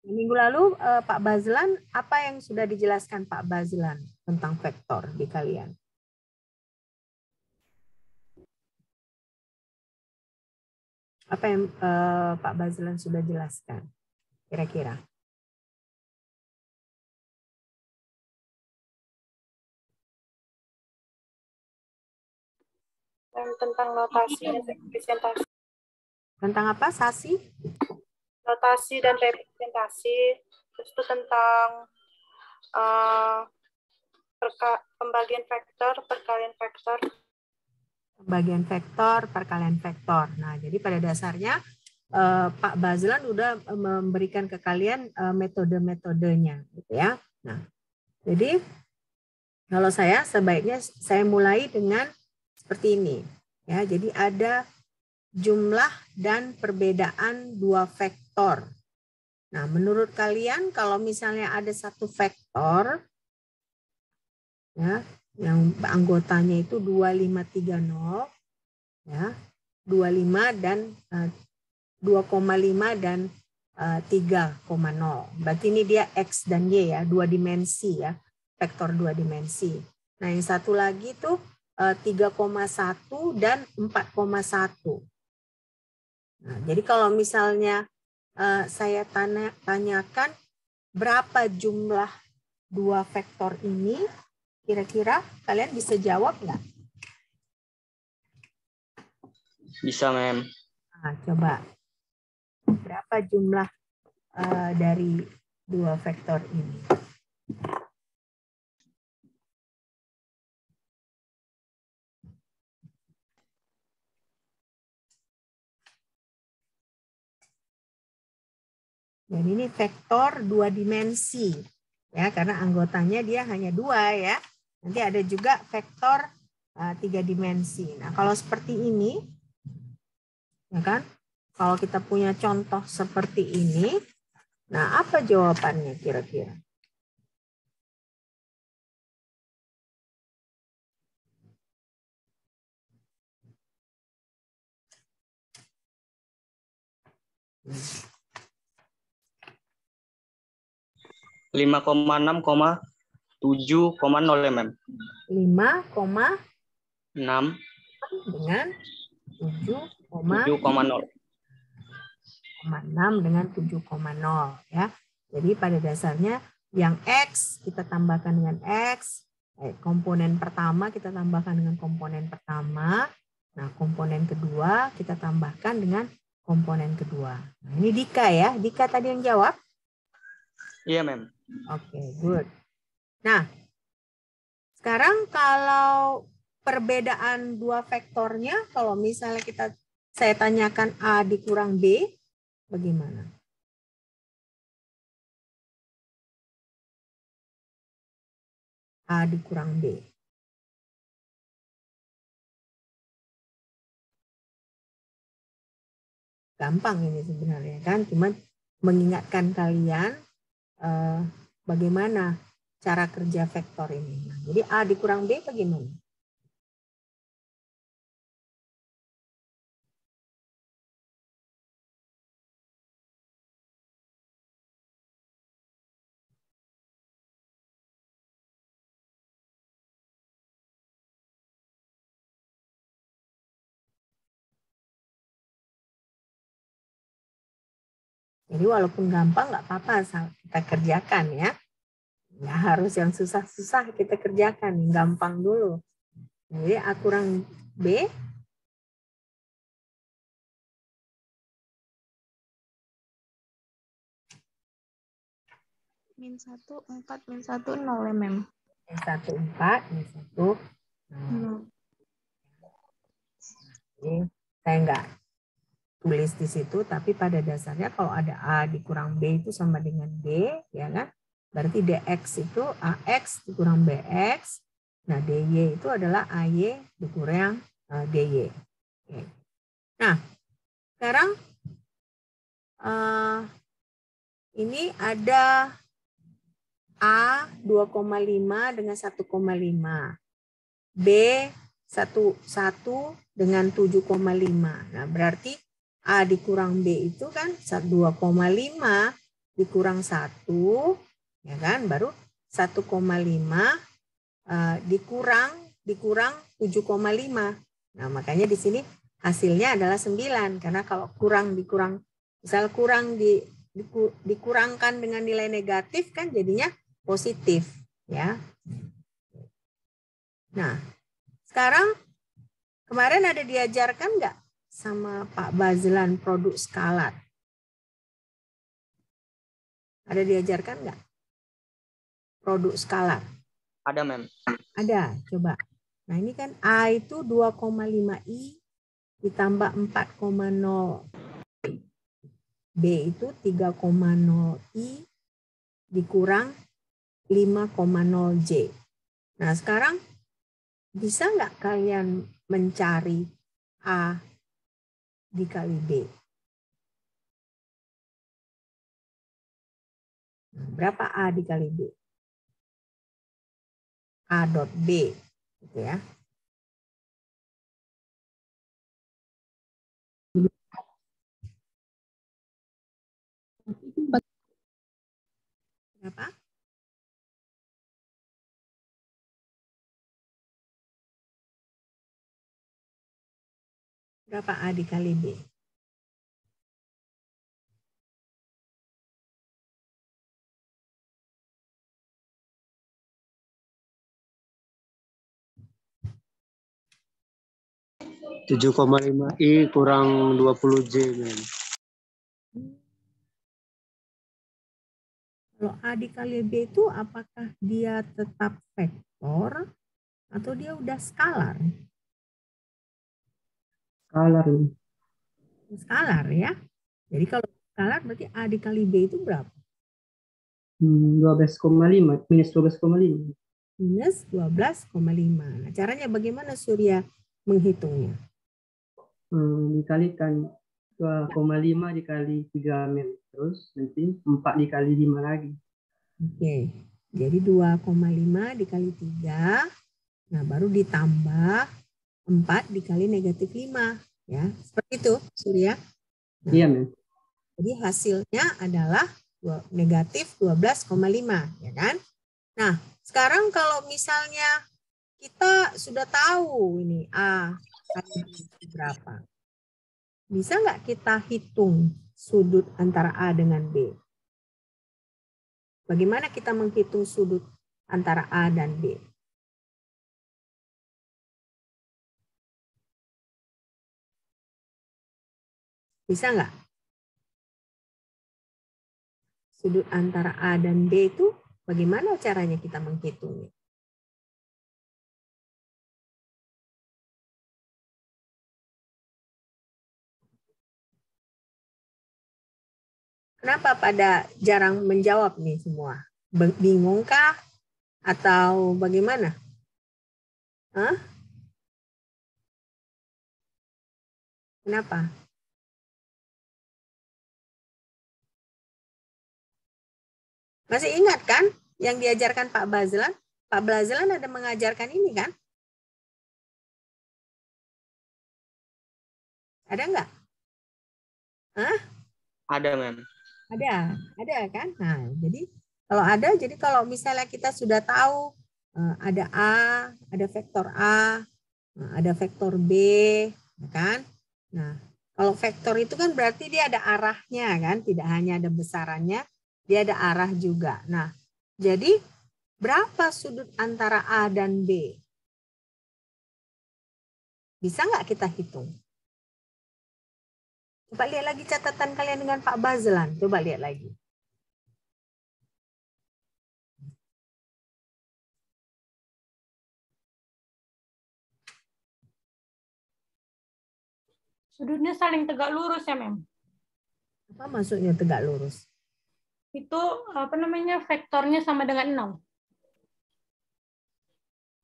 Minggu lalu Pak Bazlan, apa yang sudah dijelaskan Pak Bazlan tentang vektor di kalian? Apa yang Pak Bazlan sudah jelaskan kira-kira? Tentang notasi dan representasi. Tentang apa, Sasi? Notasi dan representasi. Terus itu tentang pembagian vektor, perkalian vektor. Pembagian vektor, perkalian vektor. Nah, jadi pada dasarnya Pak Bazlan udah memberikan ke kalian metode-metodenya, gitu ya. Nah, jadi kalau saya sebaiknya saya mulai dengan seperti ini, ya. Jadi ada jumlah dan perbedaan dua vektor. Nah, menurut kalian kalau misalnya ada satu vektor, ya, yang anggotanya itu 2530, ya, 25 dan 2,5 dan 3,0. Berarti ini dia X dan Y ya, dua dimensi ya, vektor dua dimensi. Nah, yang satu lagi tuh 3,1 dan 4,1. Nah, jadi kalau misalnya saya tanyakan berapa jumlah dua vektor ini, kira-kira kalian bisa jawab nggak? Bisa, Mem. Nah, coba. Berapa jumlah dari dua vektor ini? Jadi ini vektor dua dimensi, ya, karena anggotanya dia hanya dua ya. Nanti ada juga vektor tiga dimensi. Nah, kalau seperti ini, ya kan? Kalau kita punya contoh seperti ini, nah apa jawabannya kira-kira? Hmm. 5,6,7,0 ya, Mem. 5,6 dengan 7,0 dengan 7,0 ya. Jadi pada dasarnya yang X kita tambahkan dengan X, komponen pertama kita tambahkan dengan komponen pertama. Nah, komponen kedua kita tambahkan dengan komponen kedua. Nah, ini Dika ya. Dika tadi yang jawab? Iya, Mem. Oke, good. Nah, sekarang kalau perbedaan dua vektornya, kalau misalnya saya tanyakan A dikurang B, bagaimana? A dikurang B. Gampang ini sebenarnya kan, cuman mengingatkan kalian bagaimana cara kerja vektor ini. Nah, jadi A dikurang B bagaimana? Jadi walaupun gampang nggak apa-apa kita kerjakan ya. Nggak harus yang susah-susah kita kerjakan, yang gampang dulu. Jadi A kurang B. -1, 4, -1, 0 ya, Mem. -1, 4, -1, 0. Jadi saya nggak tulis di situ, tapi pada dasarnya kalau ada A dikurang B itu sama dengan D, ya kan? Berarti DX itu AX dikurang BX. Nah, DY itu adalah AY dikurang DY. Oke. Nah, sekarang ini ada A 2,5 dengan 1,5. B 1 dengan 7,5. Nah, berarti A dikurang B itu kan 2,5 dikurang 1, ya kan? Baru 1,5 dikurang 7,5. Nah, makanya di sini hasilnya adalah 9 karena kalau dikurangkan dengan nilai negatif kan jadinya positif, ya. Nah, sekarang kemarin ada diajarkan nggak sama Pak Bazlan produk skalar? Ada diajarkan nggak? Produk skalar. Ada, Mem. Ada, coba. Nah, ini kan A itu 2,5I ditambah 4,0. B itu 3,0I dikurang 5,0J. Nah, sekarang bisa nggak kalian mencari A dikali B? Nah, berapa A dikali B? A dot B, gitu ya. Berapa? Berapa A dikali B? Tujuh 7,5I kurang 20J, Mem. Kalau A dikali B itu apakah dia tetap vektor atau dia udah skalar? Skalar, Mem. Skalar ya. Jadi kalau skalar berarti A dikali B itu berapa? 12,5, minus 12,5. Minus 12,5. Nah, caranya bagaimana Surya menghitungnya? Dikalikan 2,5 dikali 3, Mem. Terus nanti 4 dikali 5 lagi. Oke, jadi 2,5 dikali 3, nah baru ditambah 4 dikali negatif 5. Ya, seperti itu Surya. Nah, Iya, Mem. jadi hasilnya adalah negatif 12,5, ya kan? Nah, sekarang kalau misalnya kita sudah tahu ini A kali B berapa, bisa nggak kita hitung sudut antara A dengan B? Bagaimana kita menghitung sudut antara A dan B? Bisa nggak? Sudut antara A dan B itu bagaimana caranya kita menghitungnya? Kenapa pada jarang menjawab nih semua? Bingungkah atau bagaimana? Hah? Kenapa? Masih ingat kan yang diajarkan Pak Bazlan? Pak Bazlan ada mengajarkan ini kan? Ada nggak? Hah? Ada, Mem. Ada kan? Nah, jadi kalau misalnya kita sudah tahu ada A, ada vektor A, ada vektor B, kan? Nah, kalau vektor itu kan berarti dia ada arahnya kan, tidak hanya ada besarannya, dia ada arah juga. Nah, jadi berapa sudut antara A dan B? Bisa nggak kita hitung? Coba lihat lagi catatan kalian dengan Pak Bazlan. Coba lihat lagi. Sudutnya saling tegak lurus ya, Mem. Apa maksudnya tegak lurus? Itu vektornya sama dengan 0.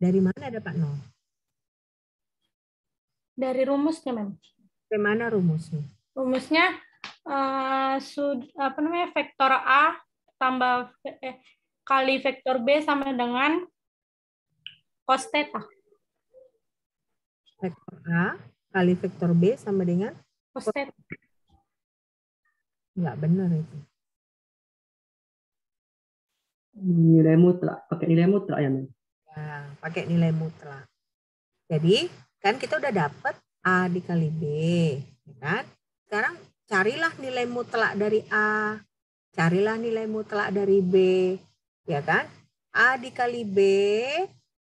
Dari mana dapat 0? Dari rumusnya, Mem. Dari mana rumusnya? Rumusnya vektor A tambah kali vektor B sama dengan cos theta. Vektor A kali vektor B sama dengan Cos theta. nggak benar itu. Nilai mutlak, pakai nilai mutlak ya, men. Ya, pakai nilai mutlak. Jadi kan kita udah dapat A dikali B, ya kan? Sekarang carilah nilai mutlak dari A, carilah nilai mutlak dari B, ya kan? A dikali B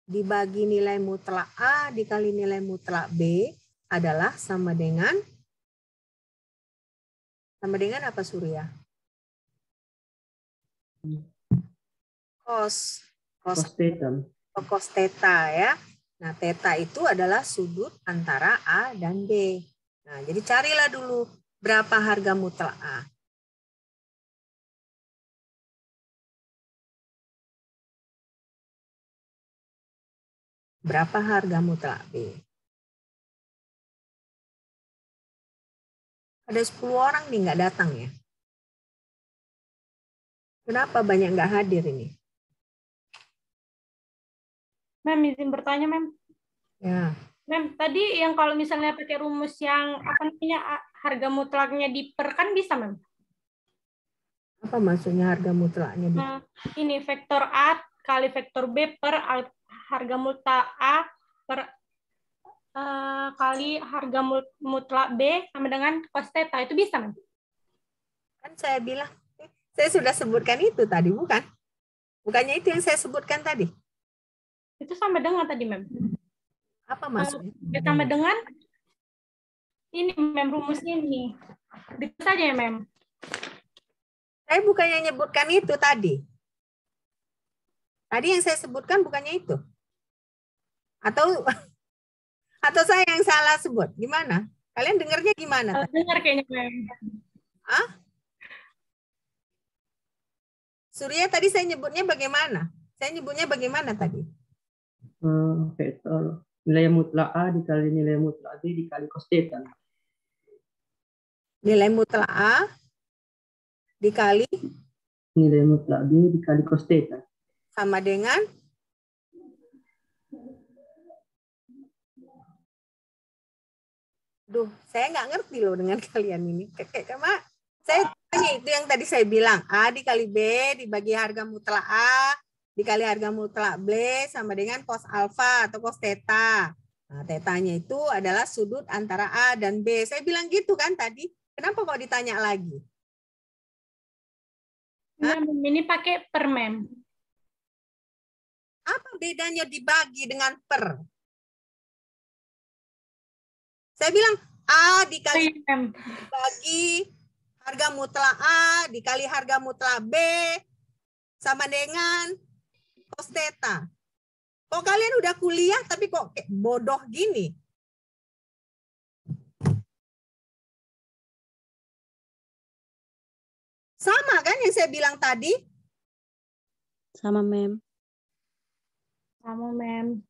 dibagi nilai mutlak A dikali nilai mutlak B adalah sama dengan apa, Surya? Cos. Cos theta. Cos theta ya. Nah, theta itu adalah sudut antara A dan B. Nah, jadi carilah dulu berapa harga mutlak A. Berapa harga mutlak B? Ada 10 orang nih nggak datang ya. Kenapa banyak nggak hadir ini? Mem, izin bertanya, Mem. Ya. Mem, tadi yang kalau misalnya pakai rumus yang apa namanya harga mutlaknya diper kan bisa, Mem? Apa maksudnya harga mutlaknya? Nah, ini vektor A kali vektor B per harga mutlak A per kali harga mutlak B sama dengan cos theta. Itu bisa, Mem? Kan saya bilang, saya sudah sebutkan itu tadi, bukan? Bukannya itu yang saya sebutkan tadi? Itu sama dengan tadi, Mem. Apa maksudnya? Sama dengan ini, Mem, rumus ini. Bisa saja ya, Mem. Saya bukannya nyebutkan itu tadi. Tadi yang saya sebutkan bukannya itu. Atau saya yang salah sebut. Gimana? Kalian dengarnya gimana? Dengar kayaknya, Mem. Hah? Surya tadi saya nyebutnya bagaimana? Saya nyebutnya bagaimana tadi? Vektor nilai mutlak A dikali nilai mutlak B dikali cos theta. Nilai mutlak A dikali Nilai mutlak B dikali cos theta. sama dengan saya nggak ngerti loh dengan kalian ini. Karena saya tanya itu yang tadi saya bilang, A dikali B dibagi harga mutlak A dikali harga mutlak B sama dengan cos alfa atau cos theta. Nah, tetanya itu adalah sudut antara A dan B. Saya bilang gitu kan tadi. Kenapa kok ditanya lagi? Mem, ini pakai per, Mem. Apa bedanya dibagi dengan per? Saya bilang A dikali bagi harga mutlak A dikali harga mutlak B sama dengan cos theta. Kok kalian udah kuliah tapi kok bodoh gini? Sama kan yang saya bilang tadi? Sama, Mem. Sama, Mem.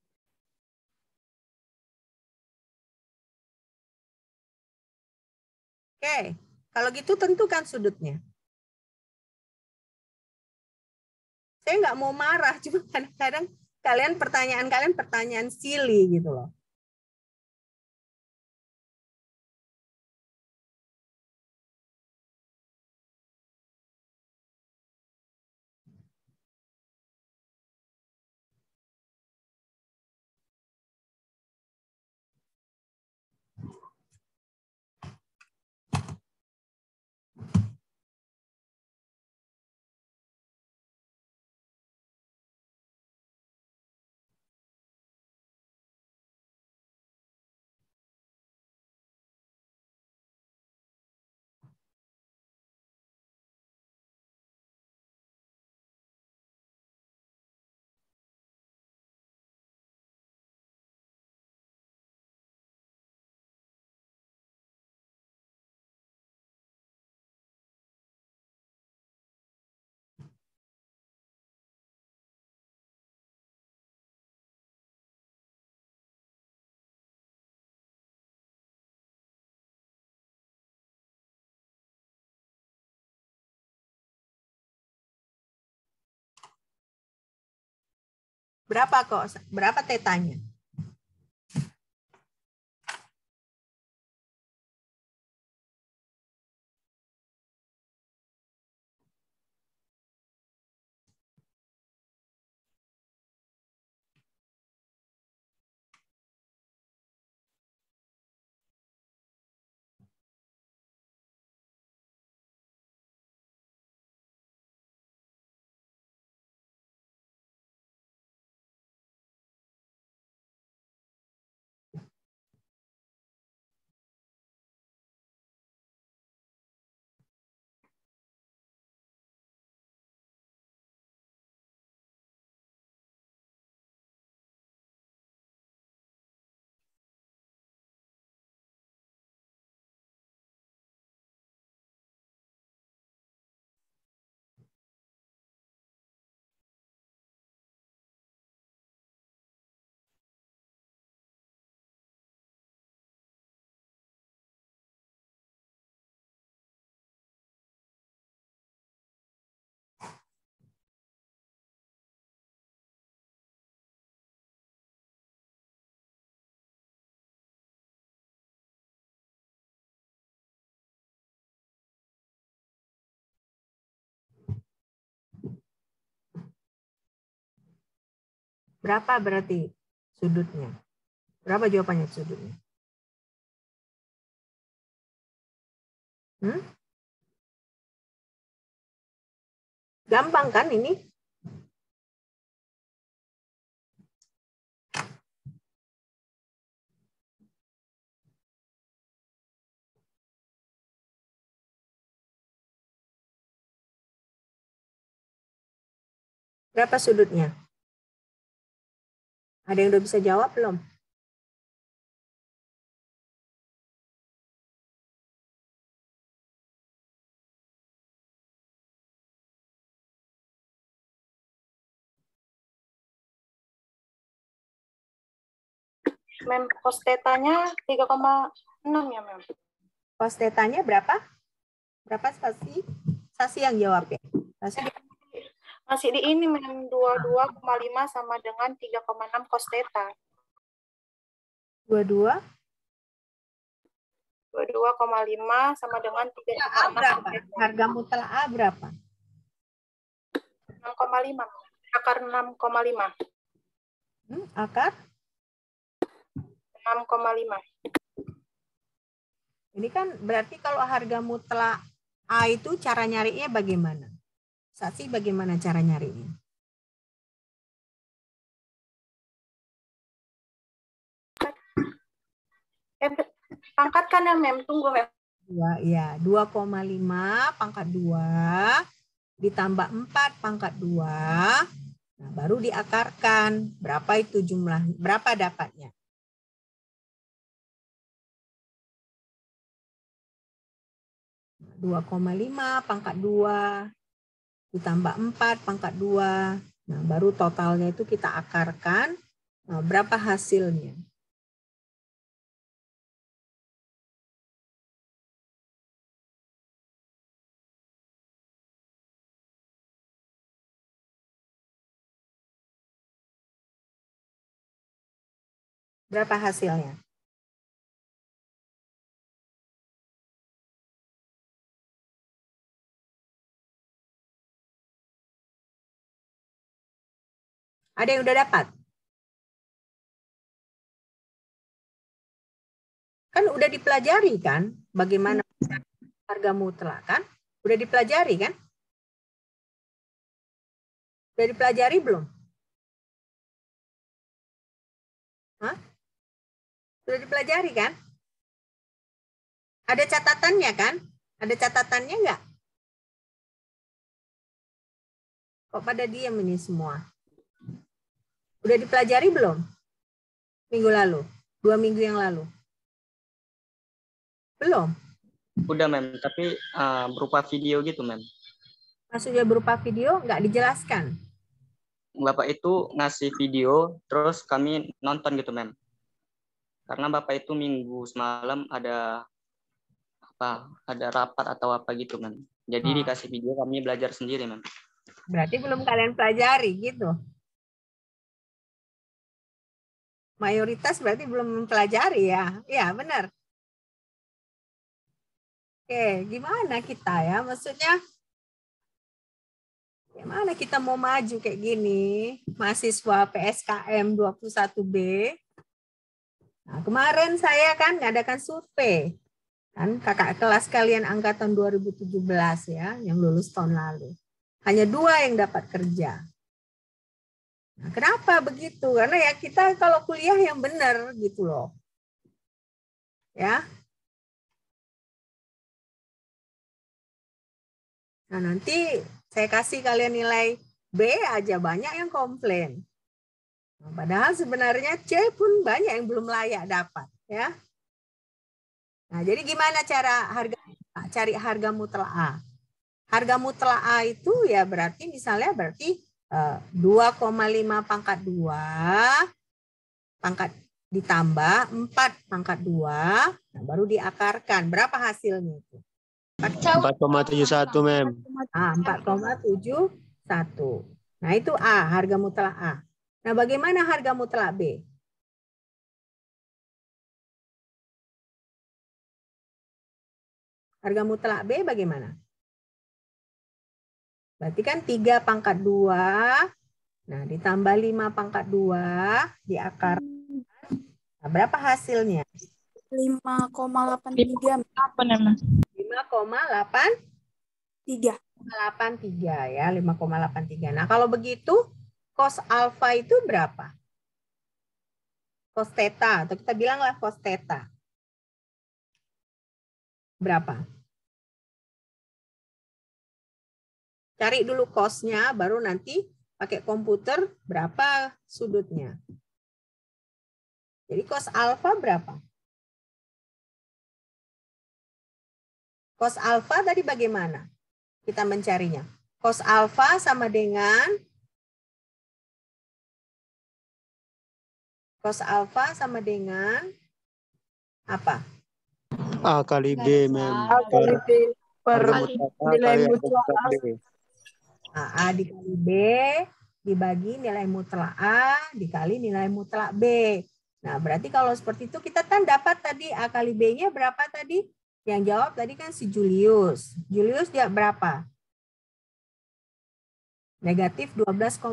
Oke, kalau gitu tentukan sudutnya. Saya nggak mau marah, cuma kadang-kadang pertanyaan kalian pertanyaan silly gitu loh. Berapa tetanya? Berapa berarti sudutnya? Berapa jawabannya sudutnya? Gampang kan ini? Berapa sudutnya? Ada yang udah bisa jawab belum? Mem, cos tetanya 3,6 ya, Mem. Cos tetanya berapa? Berapa Sasi? Sasi yang jawab ya? Sasi Masih di ini, Mem. 22,5 sama dengan 3,6 cos teta. 22. 22,5 sama dengan 3,6 berapa? cos teta. Harga mutlak A berapa? 6,5. Akar 6,5. Akar? 6,5. Ini kan berarti kalau harga mutlak A itu cara nyarinya bagaimana? Sasi bagaimana cara nyarinya? Pangkatkan ya, Mem. Tunggu, Mem. 2,5 pangkat 2 ditambah 4 pangkat 2. Nah, baru diakarkan. Berapa itu jumlah? Berapa dapatnya? Nah, 2,5 pangkat 2 ditambah 4 pangkat 2. Nah, baru totalnya itu kita akarkan. Nah, berapa hasilnya? Berapa hasilnya? Ada yang udah dapat? Kan udah dipelajari kan? Bagaimana harga mutlak kan? Udah dipelajari kan? Udah dipelajari belum? Hah? Sudah dipelajari kan? Ada catatannya kan? Ada catatannya nggak? Kok pada diam ini semua? Udah dipelajari belum? Minggu lalu? 2 minggu yang lalu? Belum? Udah, Mem. Tapi berupa video gitu, Mem. Maksudnya berupa video nggak dijelaskan? Bapak itu ngasih video, terus kami nonton gitu, Mem. Karena Bapak itu minggu semalam ada rapat atau apa gitu, Mem. Jadi dikasih video, kami belajar sendiri, Mem. Berarti belum kalian pelajari gitu. Mayoritas berarti belum mempelajari ya. Iya, benar. Oke, gimana kita ya? Maksudnya gimana kita mau maju kayak gini? Mahasiswa PSKM 21B. Nah, kemarin saya kan ngadakan survei. Kan kakak kelas kalian angkatan 2017 ya, yang lulus tahun lalu. Hanya 2 yang dapat kerja. Nah, kenapa begitu? Karena ya kita kalau kuliah yang benar gitu loh. Ya. Nah, nanti saya kasih kalian nilai B aja banyak yang komplain. Nah, padahal sebenarnya C pun banyak yang belum layak dapat, ya. Nah, jadi gimana cara cari harga mutlak A? Harga mutlak A itu ya berarti misalnya 2,5 pangkat 2 pangkat ditambah 4 pangkat 2, nah baru diakarkan. Berapa hasilnya itu? 4,71, Mem. 4,71. Nah, itu A, harga mutlak A. Nah, bagaimana harga mutlak B? Harga mutlak B bagaimana? Berarti kan 3 pangkat 2 Nah, ditambah 5 pangkat 2 di akar. Nah, berapa hasilnya? 5,83. Apa nama? 5,83 ya, 5,83. Nah, kalau begitu cos alfa itu berapa? Cos theta, atau kita bilanglah cos theta. Berapa? Cari dulu cosnya, baru nanti pakai komputer berapa sudutnya. Jadi cos alfa berapa? Cos alfa tadi bagaimana? Kita mencarinya. Cos alfa sama dengan apa? A kali B, Mem. A kali B per nilai mutlak A. Nah, A dikali B dibagi nilai mutlak A dikali nilai mutlak B. Nah, berarti kalau seperti itu kita kan dapat tadi A kali B-nya berapa tadi? Yang jawab tadi kan si Julius. Julius dia berapa? Negatif 12,5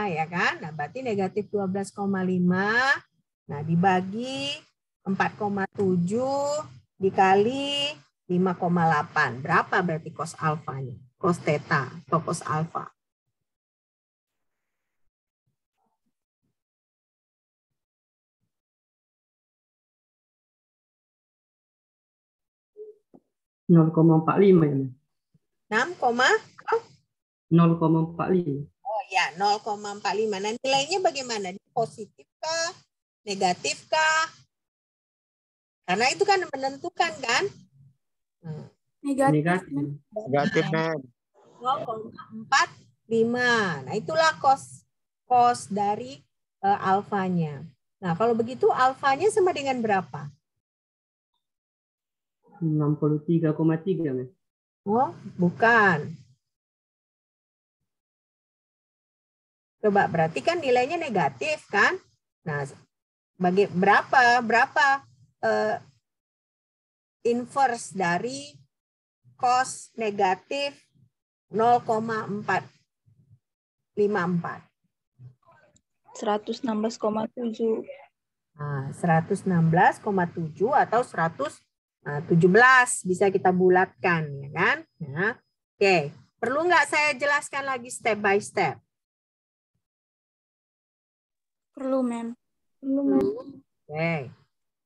ya kan? Nah, berarti negatif 12,5. Nah, dibagi 4,7 dikali 5,8. Berapa berarti cos alfanya? Cos theta atau cos alfa? (0,45 ya, Mem? 0,45. Oh ya, 0,45. Nah, nilainya bagaimana? Positif kah? Negatif kah? Karena itu kan menentukan kan? Negatif. Negatif, Mem. 0,45. Nah, itulah cos dari alfanya. Nah, kalau begitu alfanya sama dengan berapa? 63,3, Mem. Oh, bukan. Coba berarti kan nilainya negatif kan? Nah, berapa inverse dari cos negatif 0,454? 116,7. Nah, 116,7 atau 117 bisa kita bulatkan ya kan? Nah, oke. Perlu nggak saya jelaskan lagi step by step? Perlu, Mem. Oke.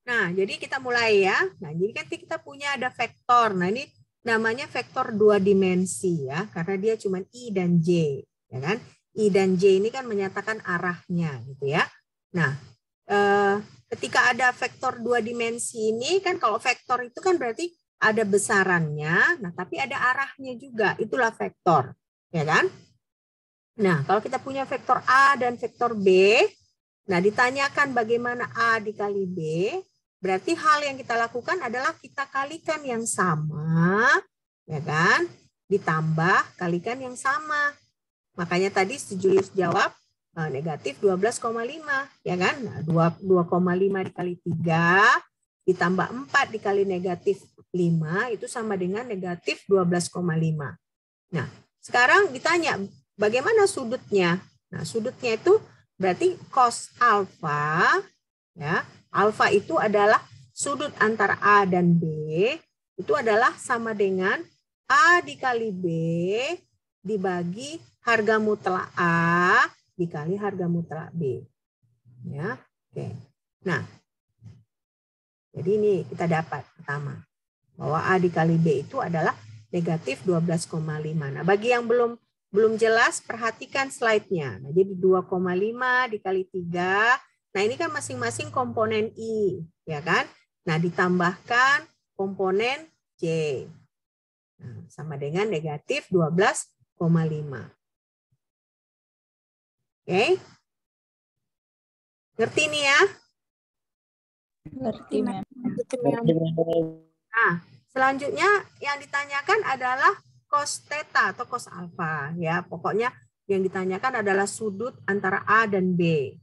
Nah, jadi kita mulai ya. Nah, jadi kan kita punya ada vektor. Nah, ini namanya vektor 2 dimensi ya, karena dia cuma I dan J, ya kan? I dan J ini kan menyatakan arahnya gitu ya. Nah, ketika ada vektor 2 dimensi ini kan kalau vektor itu kan berarti ada besarannya, nah tapi ada arahnya juga. Itulah vektor, ya kan? Nah, kalau kita punya vektor A dan vektor B, nah ditanyakan bagaimana A dikali B, berarti hal yang kita lakukan adalah kita kalikan yang sama, ya kan? Ditambah kalikan yang sama. Makanya tadi si Julius jawab negatif 12,5, ya kan? Nah, 2,5 dikali 3 ditambah 4 dikali negatif 5 itu sama dengan negatif 12,5. Nah, sekarang ditanya bagaimana sudutnya? Nah, sudutnya itu berarti cos alfa, ya. Alfa itu adalah sudut antara A dan B, itu adalah sama dengan A dikali B dibagi harga mutlak A dikali harga mutlak B. Ya, oke. Nah, jadi ini kita dapat pertama bahwa A dikali B itu adalah negatif 12,5. Nah, bagi yang belum jelas, perhatikan slide-nya. Nah, jadi 2,5 dikali 3. Nah, ini kan masing-masing komponen I, ya kan? Nah, ditambahkan komponen J. Nah, sama dengan negatif 12,5. Oke? Ngerti nih ya? Ngerti, Mem. Nah, selanjutnya yang ditanyakan adalah cos theta atau cos alfa, ya. Pokoknya yang ditanyakan adalah sudut antara A dan B.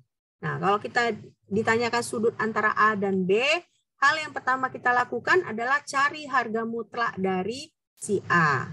Nah, kalau kita ditanyakan sudut antara A dan B, hal yang pertama kita lakukan adalah cari harga mutlak dari si A.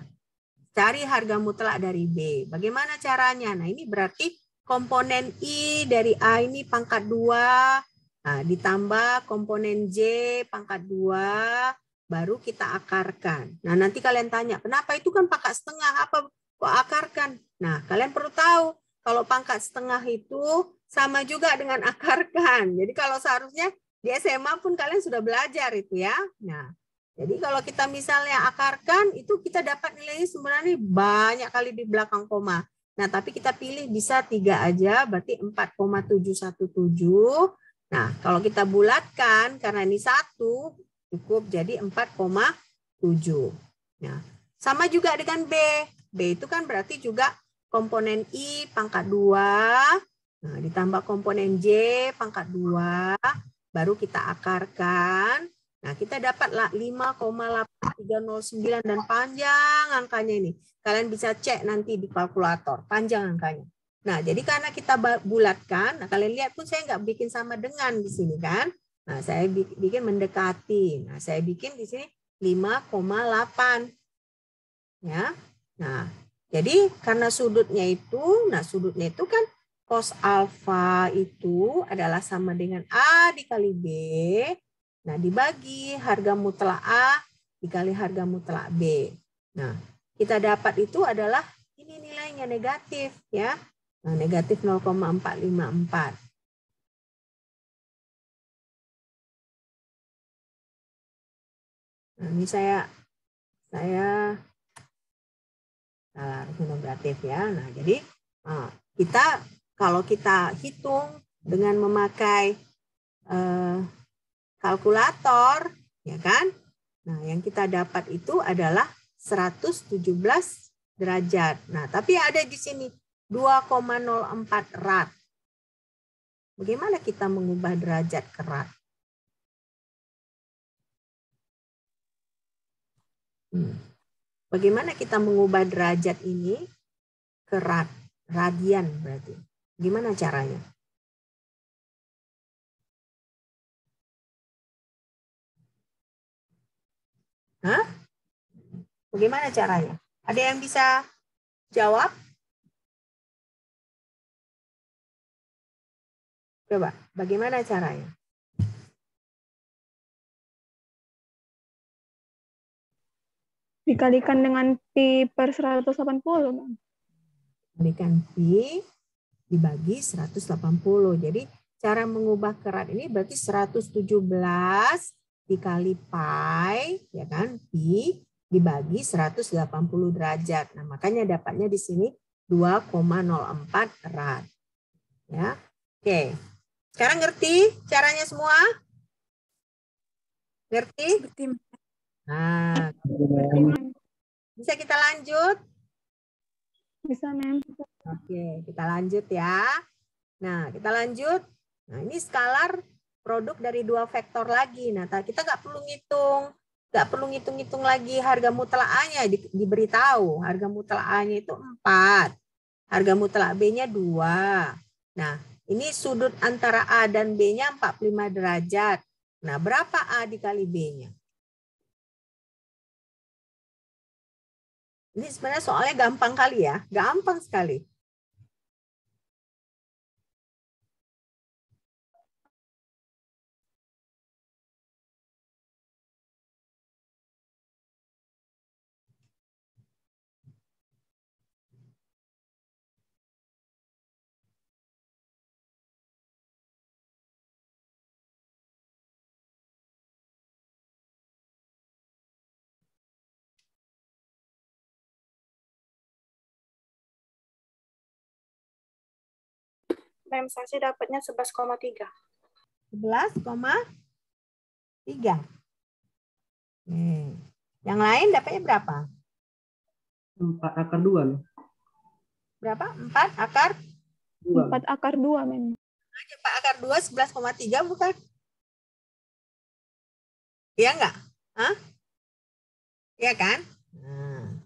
Cari harga mutlak dari B. Bagaimana caranya? Nah, ini berarti komponen I dari A ini pangkat 2, nah, ditambah komponen J pangkat 2, baru kita akarkan. Nah, nanti kalian tanya, kenapa itu kan pangkat setengah, apa kok akarkan? Nah, kalian perlu tahu, kalau pangkat setengah itu sama juga dengan akarkan. Jadi kalau seharusnya di SMA pun kalian sudah belajar itu ya. Nah, jadi kalau kita misalnya akarkan, itu kita dapat nilainya sebenarnya banyak kali di belakang koma. Nah, tapi kita pilih bisa 3 aja, berarti 4,717. Nah, kalau kita bulatkan, karena ini 1, cukup jadi 4,7. Nah, sama juga dengan B. B itu kan berarti juga komponen I pangkat 2, nah, ditambah komponen J pangkat 2, baru kita akarkan. Nah, kita dapatlah 5,8309 dan panjang angkanya ini. Kalian bisa cek nanti di kalkulator, panjang angkanya. Nah, jadi karena kita bulatkan, nah kalian lihat pun saya nggak bikin sama dengan di sini kan. Nah, saya bikin mendekati. Nah, saya bikin di sini 5,8. Ya. Nah, jadi karena sudutnya itu, nah sudutnya itu kan cos alfa itu adalah sama dengan A dikali B. Nah, dibagi harga mutlak A dikali harga mutlak B. Nah, kita dapat itu adalah ini nilainya negatif ya. Nah, negatif 0,454. Nah, ini saya salah negatif ya. Nah, jadi kita kalau kita hitung dengan memakai kalkulator, ya kan? Nah, yang kita dapat itu adalah 117 derajat. Nah, tapi ada di sini 2,04 rad. Bagaimana kita mengubah derajat ke rad? Bagaimana kita mengubah derajat ini ke rad? Radian berarti. Gimana caranya? Hah? Bagaimana caranya? Ada yang bisa jawab? Coba, bagaimana caranya? Dikalikan dengan pi per 180, Bang. Dikalikan pi dibagi 180. Jadi cara mengubah ke rad ini berarti 117 dikali pi, ya kan? Pi dibagi 180 derajat. Nah, makanya dapatnya di sini 2,04 rad. Ya. Oke. Sekarang ngerti caranya semua? Ngerti? Nah, bisa kita lanjut? Bisa, Mem. Oke, kita lanjut ya. Nah, kita lanjut. Nah, ini skalar produk dari dua vektor lagi. Nah, kita nggak perlu ngitung lagi harga mutlak A-nya, diberitahu. Harga mutlak A-nya itu 4. Harga mutlak B-nya 2. Nah, ini sudut antara A dan B-nya 45 derajat. Nah, berapa A dikali B-nya? Ini sebenarnya soalnya gampang kali ya. Gampang sekali. Mem, saya dapatnya 11,3. 11,3. Yang lain dapatnya berapa? 4 akar 2. Berapa? 4 akar? 4 akar 2, Mem. 4 akar 2, 11,3 bukan? Iya enggak? Hah? Iya kan? Nah.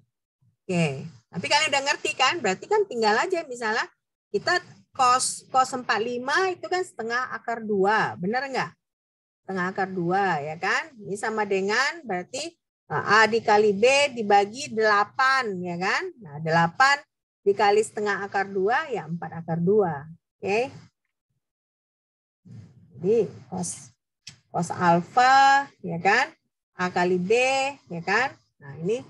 Oke. Tapi kalian udah ngerti kan? Berarti kan tinggal aja misalnya kita cos 45 itu kan setengah akar 2. Benar enggak? Setengah akar 2 ya kan? Ini sama dengan berarti A dikali B dibagi 8 ya kan? Nah, 8 dikali setengah akar 2 ya 4 akar 2. Oke. Jadi cos alfa ya kan, A kali B ya kan. Nah, ini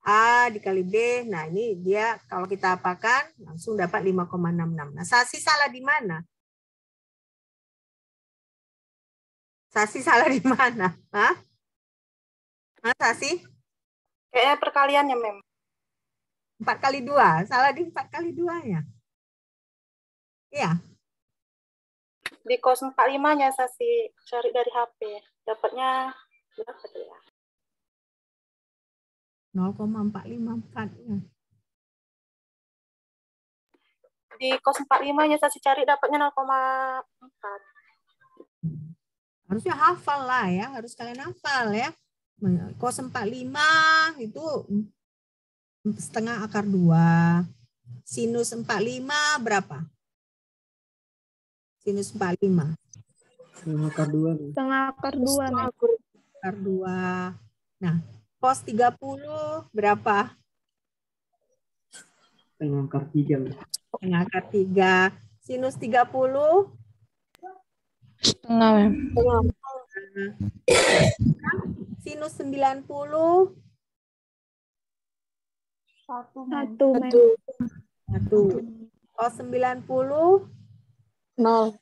A dikali B. Nah, ini dia kalau kita apakan langsung dapat 5,66. Nah, Sasi salah di mana? Sasi salah di mana? Hah? Hah, Sasi? Kayaknya perkaliannya, Mem. 4 kali 2. Salah di 4 kali 2-nya. Iya. Di cos 45-nya Sasi cari dari HP. Dapatnya berapa tuh ya? 0,454 ya. Di cos 45-nya Sasi cari dapatnya 0,4. Harusnya hafal lah ya, harus kalian hafal ya. Cos 45 itu setengah akar 2. Sinus 45 berapa? Sinus 45. Setengah akar 2. Setengah akar 2, Mem. Akar 2. Nah, cos 30 berapa? Setengah akar 3. Mem. Setengah akar 3. Sinus 30 Setengah, Mem. sinus 90 1, Mem. 1. Cos 90 0.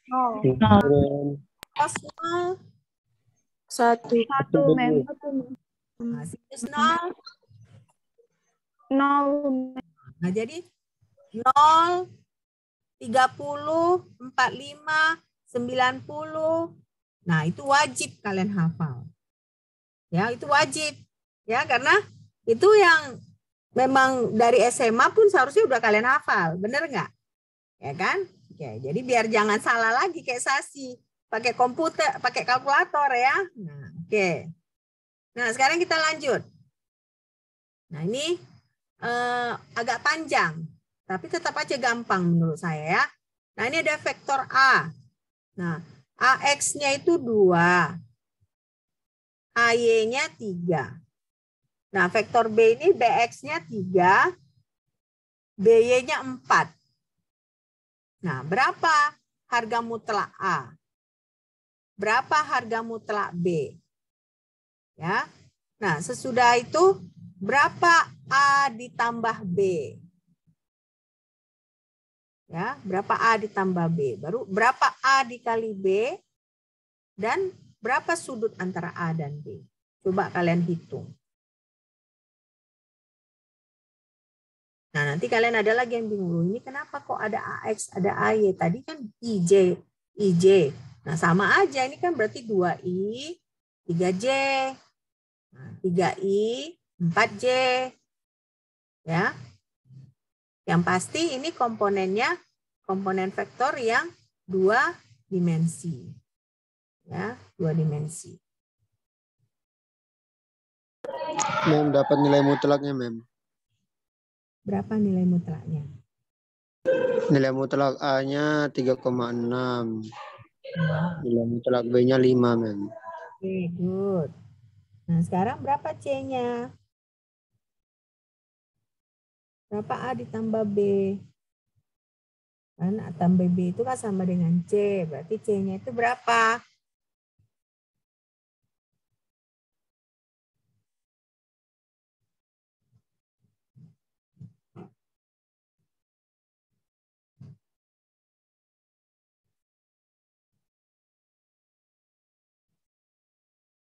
cos 0 1, Mem. nah, sinus 0. 0, Mem. Nah, jadi 0, 30, 45, 90. Nah, itu wajib kalian hafal. Ya, itu wajib. Ya, karena itu yang memang dari SMA pun seharusnya udah kalian hafal. Bener nggak? Ya kan? Oke, jadi biar jangan salah lagi kayak Sasi. Pakai komputer, pakai kalkulator ya. Nah, oke. Nah, sekarang kita lanjut. Nah, ini agak panjang. Tapi tetap aja gampang menurut saya ya. Nah, ini ada vektor A. Nah, AX-nya itu 2. AY-nya 3. Nah, vektor B ini BX-nya 3. BY-nya 4. Nah, berapa harga mutlak A? Berapa harga mutlak B? Ya. Nah, sesudah itu berapa A ditambah B? Ya, berapa A ditambah B? Baru berapa A dikali B dan berapa sudut antara A dan B? Coba kalian hitung. Nah, nanti kalian ada lagi yang bingung. Ini kenapa kok ada AX, ada AY? Tadi kan IJ. Nah, sama aja. Ini kan berarti 2I, 3J. Nah, 3I, 4J. Ya. Yang pasti ini komponennya komponen vektor yang 2 dimensi. Ya, 2 dimensi. Mem dapat nilai mutlaknya, Mem. Berapa nilai mutlaknya? Nilai mutlak A-nya 3,6. Nilai mutlak B-nya 5, Mem. Oke, good. Nah, sekarang berapa C-nya? Berapa A ditambah B? Kan A tambah B itu kan sama dengan C. Berarti C-nya itu berapa?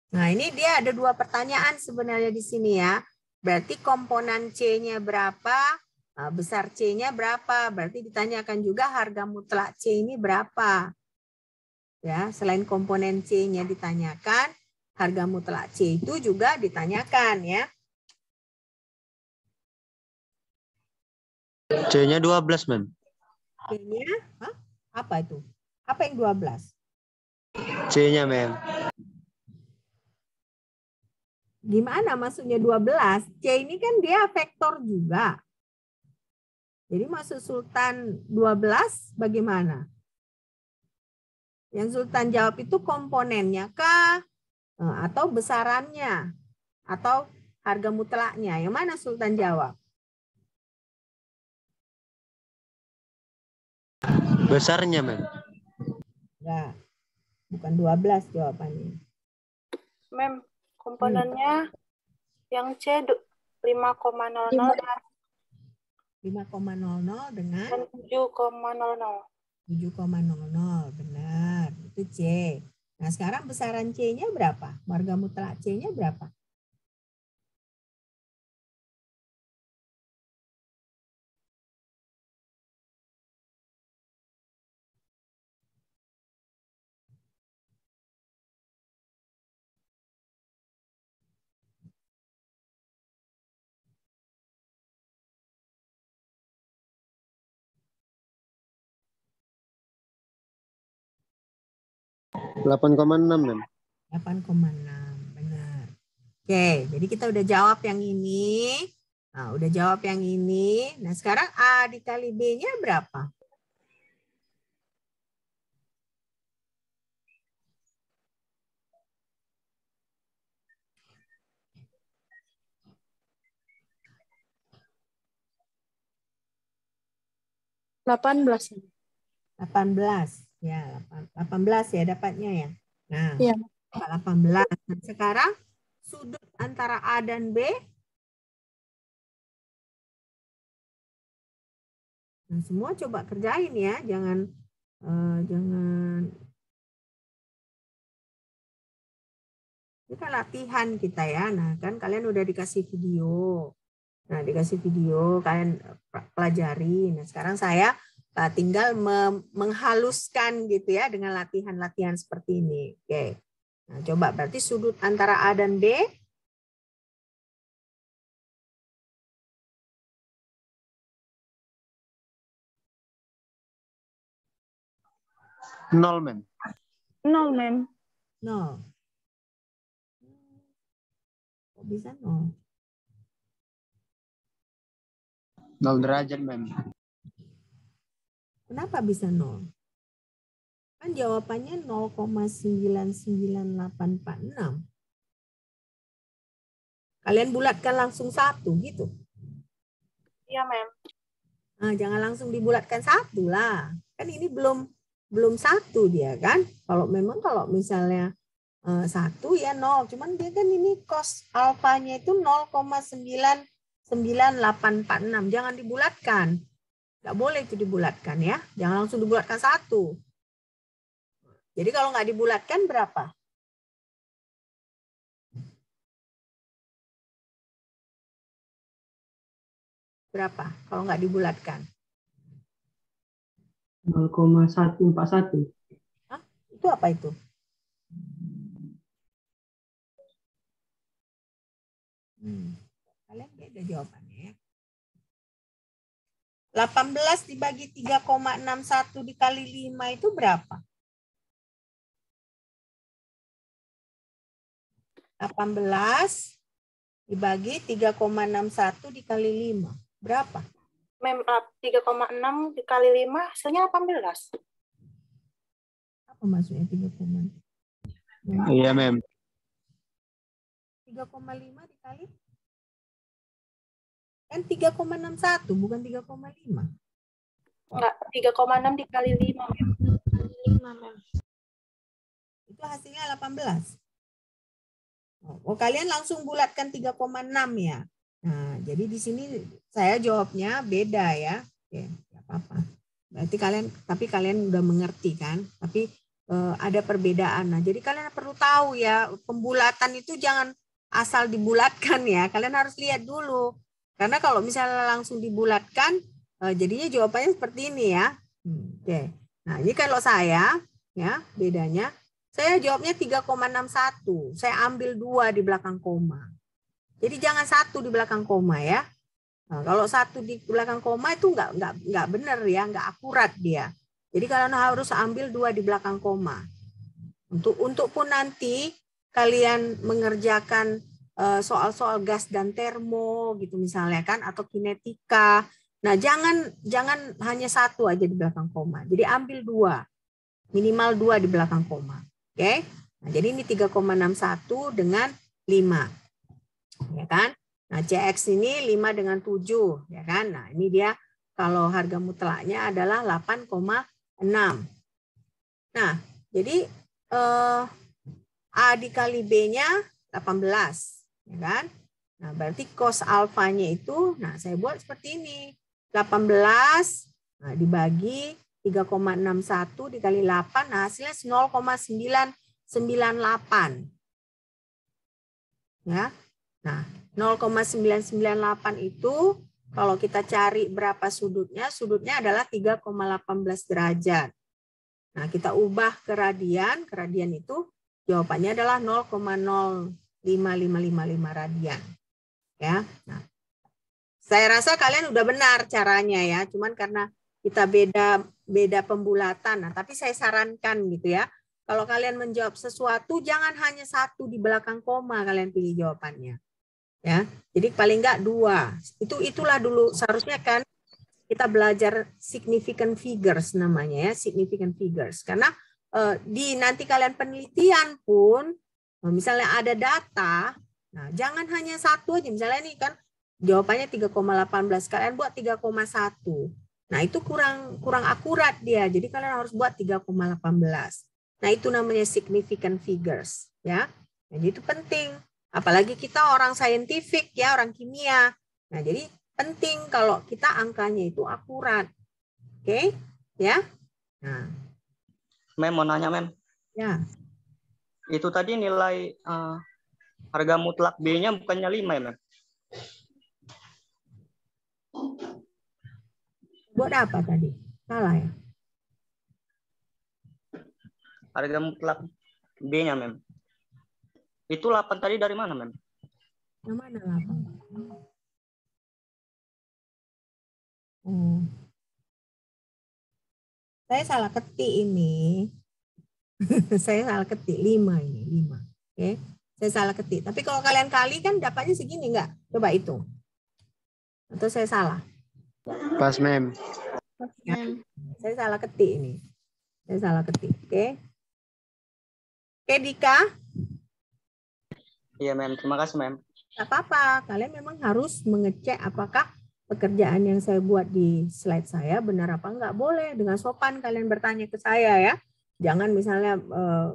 Nah, ini dia ada 2 pertanyaan sebenarnya di sini ya. Berarti komponen C-nya berapa? Besar C-nya berapa? Berarti ditanyakan juga harga mutlak C ini berapa? Ya, selain komponen C-nya ditanyakan, harga mutlak C itu juga ditanyakan ya. C-nya 12, Mem. C-nya apa itu? Apa yang 12? C-nya, Mem. Gimana maksudnya 12? C ini kan dia vektor juga. Jadi maksud Sultan 12 bagaimana? Yang Sultan jawab itu komponennya kah? Atau besarannya? Atau harga mutlaknya? Yang mana Sultan jawab? Besarnya, Mem. Enggak. Bukan 12 jawabannya. Mem, komponennya yang C 5,00 5,00 dengan dan 7,00. 7,00. Benar. Itu C. Nah, sekarang besaran C-nya berapa? Marga mutlak C-nya berapa? Delapan 8,6, Mem. 8,6. Benar. Oke, jadi kita udah jawab yang ini. Nah, udah jawab yang ini. Nah, sekarang A dikali B-nya berapa? Delapan 18. Ya, 18 ya dapatnya ya. Nah, Iya. 18. Nah, sekarang sudut antara A dan B. Nah, semua coba kerjain ya, jangan ini kan latihan kita ya. Nah, kan kalian udah dikasih video. Nah, dikasih video, kalian pelajari. Nah, sekarang saya tinggal menghaluskan gitu ya dengan latihan-latihan seperti ini. Oke. Nah, coba berarti sudut antara A dan B. Nol, Mem. 0, Mem. 0. Kok bisa 0? 0 derajat, Mem. Kenapa bisa 0? Kan jawabannya 0,99846. Kalian bulatkan langsung 1 gitu. Iya, Mem. Nah, jangan langsung dibulatkan 1 lah. Kan ini belum 1 dia kan. Kalau misalnya 1 ya 0. Cuman dia kan ini cos alfanya itu 0,99846. Jangan dibulatkan. Nggak boleh itu dibulatkan ya. Jangan langsung dibulatkan 1. Jadi kalau nggak dibulatkan berapa? Berapa kalau nggak dibulatkan? 0,141. Hah? Itu apa itu? Kalian beda jawabannya ya. 18 dibagi 3,61 dikali 5 itu berapa? 18 dibagi 3,61 dikali 5. Berapa? Mem, 3,6 dikali 5 hasilnya 18. Apa maksudnya 3,6? Iya, Mem. 3,5 dikali? Kan 3,61 bukan 3,5. Enggak, 3,6 dikali 5, Mem. 5, Mem. Itu hasilnya 18. Oh, kalian langsung bulatkan 3,6 ya. Nah, jadi di sini saya jawabnya beda ya. Oke, enggak apa-apa. Berarti kalian udah mengerti kan? Tapi ada perbedaan. Nah, jadi kalian perlu tahu ya, pembulatan itu jangan asal dibulatkan ya. Kalian harus lihat dulu. Karena kalau misalnya langsung dibulatkan, jadinya jawabannya seperti ini ya. Oke. Nah, ini kalau saya ya, bedanya saya jawabnya 3,61. Saya ambil 2 di belakang koma. Jadi jangan 1 di belakang koma ya. Nah, kalau 1 di belakang koma itu nggak benar ya, nggak akurat dia. Jadi kalian harus ambil 2 di belakang koma. Untuk pun nanti kalian mengerjakan soal-soal gas dan termo gitu misalnya kan, atau kinetika. Nah, jangan hanya 1 aja di belakang koma. Jadi ambil 2. Minimal 2 di belakang koma. Oke. Nah, jadi ini 3,61 dengan 5. Ya kan? Nah, CX ini 5 dengan 7, ya kan? Nah, ini dia kalau harga mutlaknya adalah 6. Nah, jadi A dikali B-nya 18, ya kan? Nah, berarti cos alfanya itu, nah saya buat seperti ini. 18 nah, dibagi 3,61 dikali 8, nah hasilnya 0,998. Ya. Nah, 0,998 itu kalau kita cari berapa sudutnya, sudutnya adalah 3,18 derajat. Nah, kita ubah ke radian itu jawabannya adalah 0,05555 radian. Ya. Nah, saya rasa kalian udah benar caranya ya, cuman karena kita beda pembulatan. Nah, tapi saya sarankan gitu ya. Kalau kalian menjawab sesuatu, jangan hanya satu di belakang koma kalian pilih jawabannya. Ya, jadi paling enggak 2. Itulah dulu seharusnya kan kita belajar significant figures namanya ya, significant figures. Karena di nanti kalian penelitian pun, misalnya ada data, nah jangan hanya satu aja. Misalnya ini kan jawabannya 3,18, kalian buat 3,1. Nah itu kurang akurat dia. Jadi kalian harus buat 3,18. Nah, itu namanya significant figures, ya. Jadi itu penting. Apalagi kita orang saintifik ya, orang kimia. Nah, jadi penting kalau kita angkanya itu akurat. Oke? Ya. Nah. Mem, mau nanya, Mem. Ya. Itu tadi nilai harga mutlak B-nya bukannya 5 ya, Mem? Buat apa tadi? Salah ya? Harga mutlak B-nya, Mem. Itu 8 tadi dari mana, Mem? Yang mana 8? Saya salah ketik ini. Saya salah ketik 5 ini, 5. Oke. Saya salah ketik. Tapi kalau kalian kali kan dapatnya segini enggak? Coba hitung. Atau saya salah? Pas, Mem. Ya. Saya salah ketik ini. Saya salah ketik. Oke. Oke, Dika. Iya, Mem. Terima kasih, Mem. Tidak apa-apa. Kalian memang harus mengecek apakah pekerjaan yang saya buat di slide saya benar apa enggak. Boleh dengan sopan kalian bertanya ke saya ya. Jangan misalnya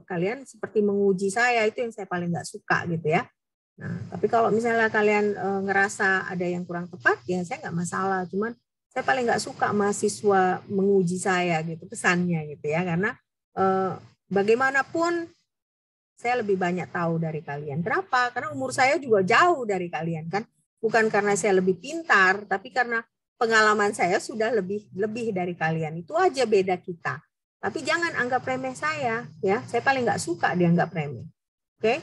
kalian seperti menguji saya, itu yang saya paling enggak suka gitu ya. Nah, tapi kalau misalnya kalian ngerasa ada yang kurang tepat, ya saya enggak masalah. Cuman saya paling enggak suka mahasiswa menguji saya gitu, pesannya gitu ya. Karena bagaimanapun saya lebih banyak tahu dari kalian. Kenapa? Karena umur saya juga jauh dari kalian kan. Bukan karena saya lebih pintar, tapi karena pengalaman saya sudah lebih dari kalian. Itu aja beda kita. Tapi jangan anggap remeh saya, ya. Saya paling nggak suka dianggap remeh. Oke?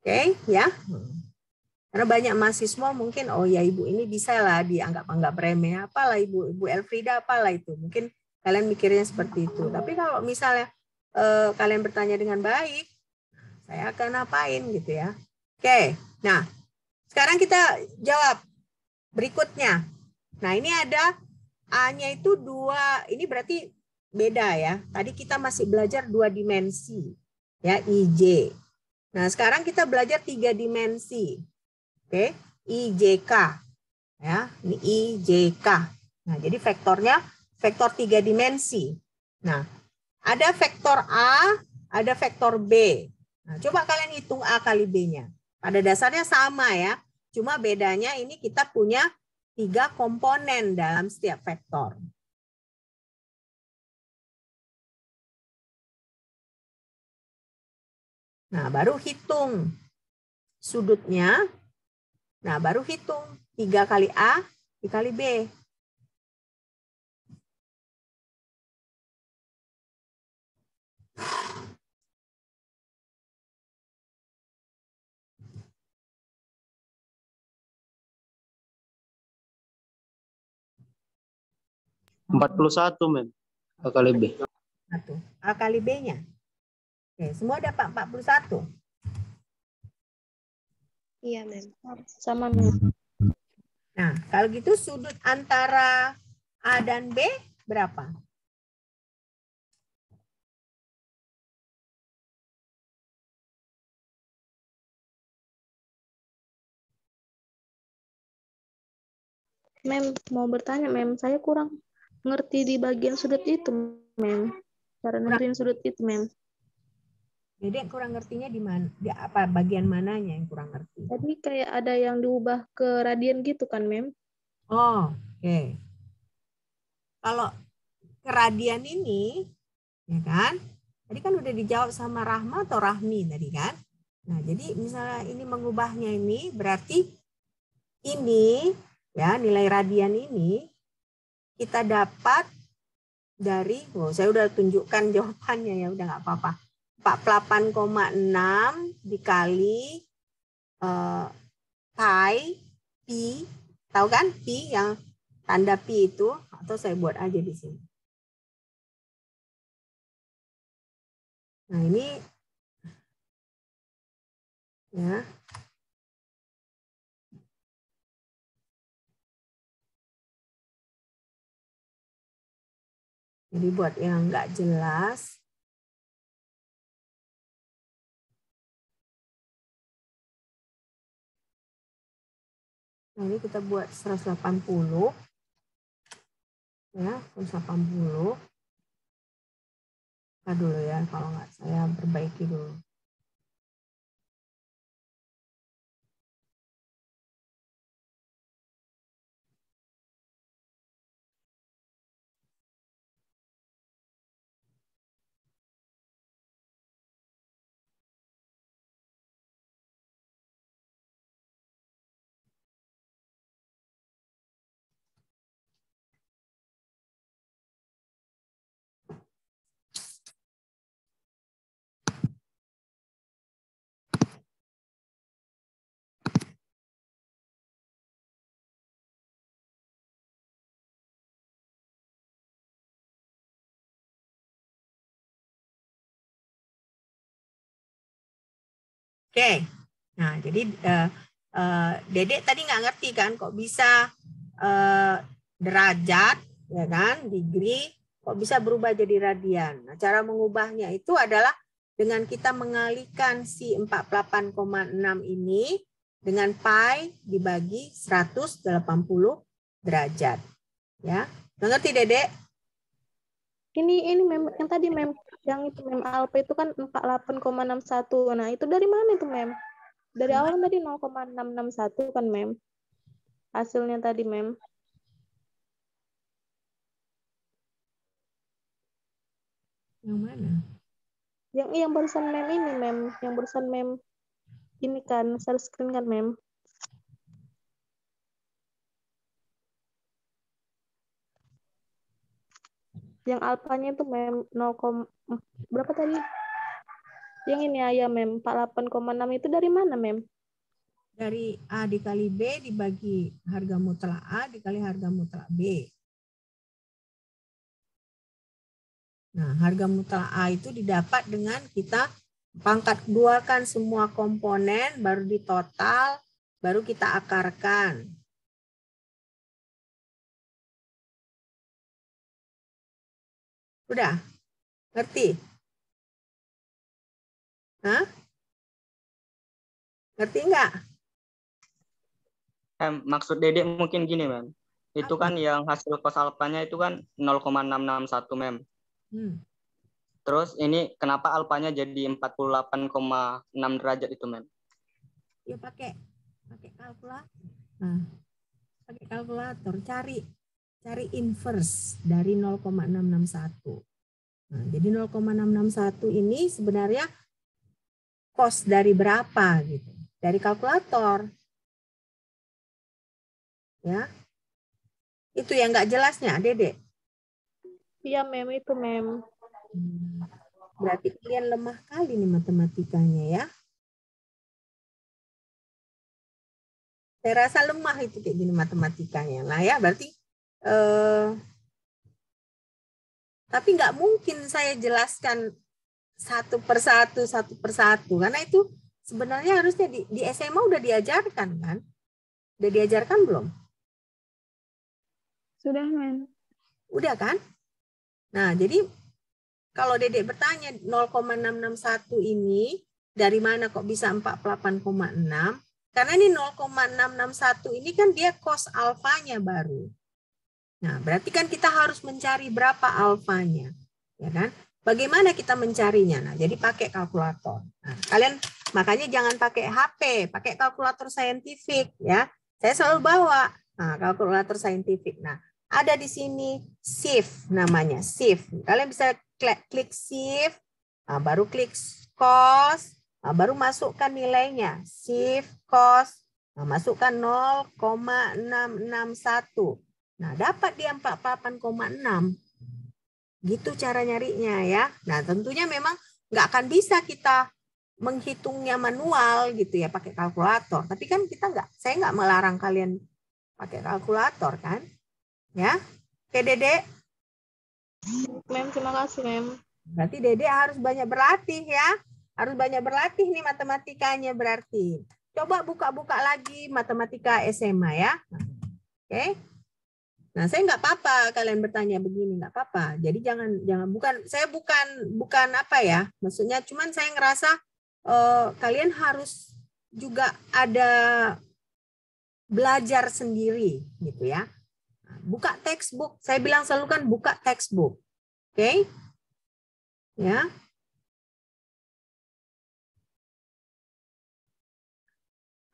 Oke, ya. Karena banyak mahasiswa mungkin, oh ya ibu ini bisa lah dianggap remeh. Apalah ibu Elfrida, apalah itu. Mungkin kalian mikirnya seperti itu. Tapi kalau misalnya kalian bertanya dengan baik, saya akan apain gitu ya. Oke, nah sekarang kita jawab berikutnya. Nah ini ada A-nya itu 2, ini berarti beda ya. Tadi kita masih belajar 2 dimensi, ya IJ. Nah sekarang kita belajar 3 dimensi. Oke, IJK. Ya, ini IJK. Nah jadi vektornya vektor 3 dimensi. Nah ada vektor A, ada vektor B. Nah, coba kalian hitung A kali B-nya. Pada dasarnya sama ya. Cuma bedanya ini kita punya 3 komponen dalam setiap vektor. Nah, baru hitung sudutnya. Nah, baru hitung 3 kali A dikali B. satu, Mem. A kali B. A kali B-nya. Oke, semua dapat 41. Iya, Mem. Sama, Mem. Nah, kalau gitu sudut antara A dan B berapa? Mem, mau bertanya, Mem. Saya kurang ngerti di bagian sudut itu, Mem. Cara nentuin sudut itu, Mem. Dedek kurang ngertinya di mana? Di apa bagian mananya yang kurang ngerti? Tadi kayak ada yang diubah ke radian gitu kan, Mem? Oh, oke. Kalau keradian ini, ya kan? Tadi kan udah dijawab sama Rahma atau Rahmi tadi kan? Nah, jadi misalnya ini mengubahnya ini berarti ini ya nilai radian ini kita dapat dari, saya udah tunjukkan jawabannya ya, udah nggak apa-apa. 48,6 dikali pi, tahu kan pi yang tanda pi itu, atau saya buat aja di sini. Nah ini ya. Jadi buat yang nggak jelas, nah ini kita buat 180, ya 180. Kita dulu ya, kalau nggak saya perbaiki dulu. Oke, nah jadi Dedek tadi nggak ngerti kan kok bisa derajat, ya kan, degree, kok bisa berubah jadi radian. Nah, cara mengubahnya itu adalah dengan kita mengalihkan si 48,6 ini dengan pi dibagi 180 derajat. Ya, ngerti Dedek? Ini Mem, yang tadi Mem, yang itu Mem alfa itu kan 48,61. Nah, itu dari mana itu Mem? Dari awal tadi 0,661 kan Mem. Hasilnya tadi Mem. Yang mana? Yang barusan Mem ini Mem, yang barusan Mem ini kan share screen kan Mem. Yang alfanya itu Mem 0, berapa tadi? Yang ini ya Mem, 48,6 itu dari mana Mem? Dari A dikali B dibagi harga mutlak A dikali harga mutlak B. Nah, harga mutlak A itu didapat dengan kita pangkat duakan semua komponen, baru ditotal, baru kita akarkan. Udah? Ngerti? Hah? Ngerti nggak? Maksud Dedek mungkin gini, Mem. Itu Apa? kan yang hasil cos alfanya itu kan 0,661, Mem. Terus ini kenapa alfanya jadi 48,6 derajat itu, Mem? Ya pakai kalkulator. Nah, pakai kalkulator cari inverse dari 0,661. Nah, jadi 0,661 ini sebenarnya cos dari berapa gitu? Dari kalkulator. Ya. Itu yang nggak jelasnya, Dedek. Iya Mem, itu Mem. Berarti kalian lemah kali nih matematikanya ya. Saya rasa lemah itu kayak gini matematikanya. Nah ya berarti tapi nggak mungkin saya jelaskan satu persatu karena itu sebenarnya harusnya di SMA udah diajarkan kan? Udah diajarkan belum? Sudah Mem. Udah kan? Nah jadi kalau Dedek bertanya 0,661 ini dari mana kok bisa 48,6? Karena ini 0,661 ini kan dia cos alfanya baru. Nah, berarti kan kita harus mencari berapa alfanya, ya kan? Bagaimana kita mencarinya? Nah, jadi pakai kalkulator. Nah, kalian makanya jangan pakai HP, pakai kalkulator saintifik ya. Saya selalu bawa kalkulator saintifik. Nah, ada di sini shift namanya, shift. Kalian bisa klik shift, baru klik cost, baru masukkan nilainya. Shift cost, masukkan 0,661. Nah, dapat dia 48,6. Gitu cara nyarinya ya. Nah, tentunya memang nggak akan bisa kita menghitungnya manual gitu ya pakai kalkulator. Tapi kan saya nggak melarang kalian pakai kalkulator kan. Ya. Oke, Dede. Mem, terima kasih, Mem. Berarti Dede harus banyak berlatih ya. Harus banyak berlatih nih matematikanya berarti. Coba buka-buka lagi matematika SMA ya. Oke. Nah, saya nggak apa-apa kalian bertanya begini, nggak apa-apa. Jadi jangan saya bukan apa ya, maksudnya cuman saya ngerasa kalian harus juga ada belajar sendiri gitu ya. Buka textbook, saya bilang selalu kan buka textbook, oke? Ya.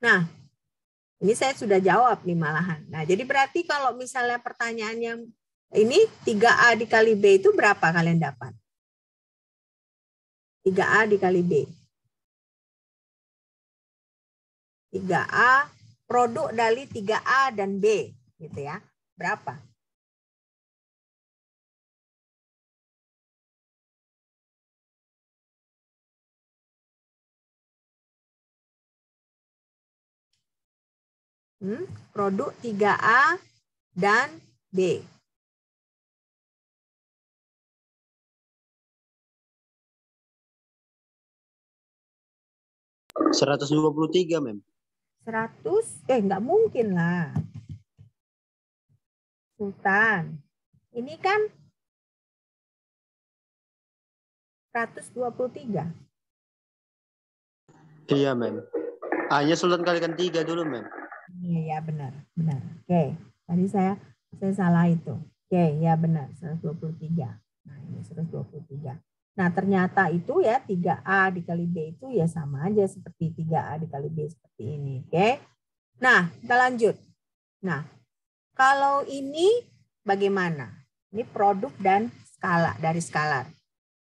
Nah. Ini saya sudah jawab nih malahan. Nah, jadi berarti kalau misalnya pertanyaannya ini 3A dikali B itu berapa kalian dapat? 3A dikali B. 3A produk dari 3A dan B gitu ya. Berapa? Produk 3A dan B. $123, Mem. 100? Nggak mungkin lah. Sultan. Ini kan 123. Iya, Mem. A-nya Sultan kalikan 3 dulu, Mem. Iya, benar. Oke, tadi saya salah itu. Oke, ya benar, 123. Nah, ini 123. Nah, ternyata itu ya 3A dikali B itu ya sama aja seperti 3A dikali B seperti ini. Oke. Nah, kita lanjut. Nah, kalau ini bagaimana? Ini produk dan skala dari skalar.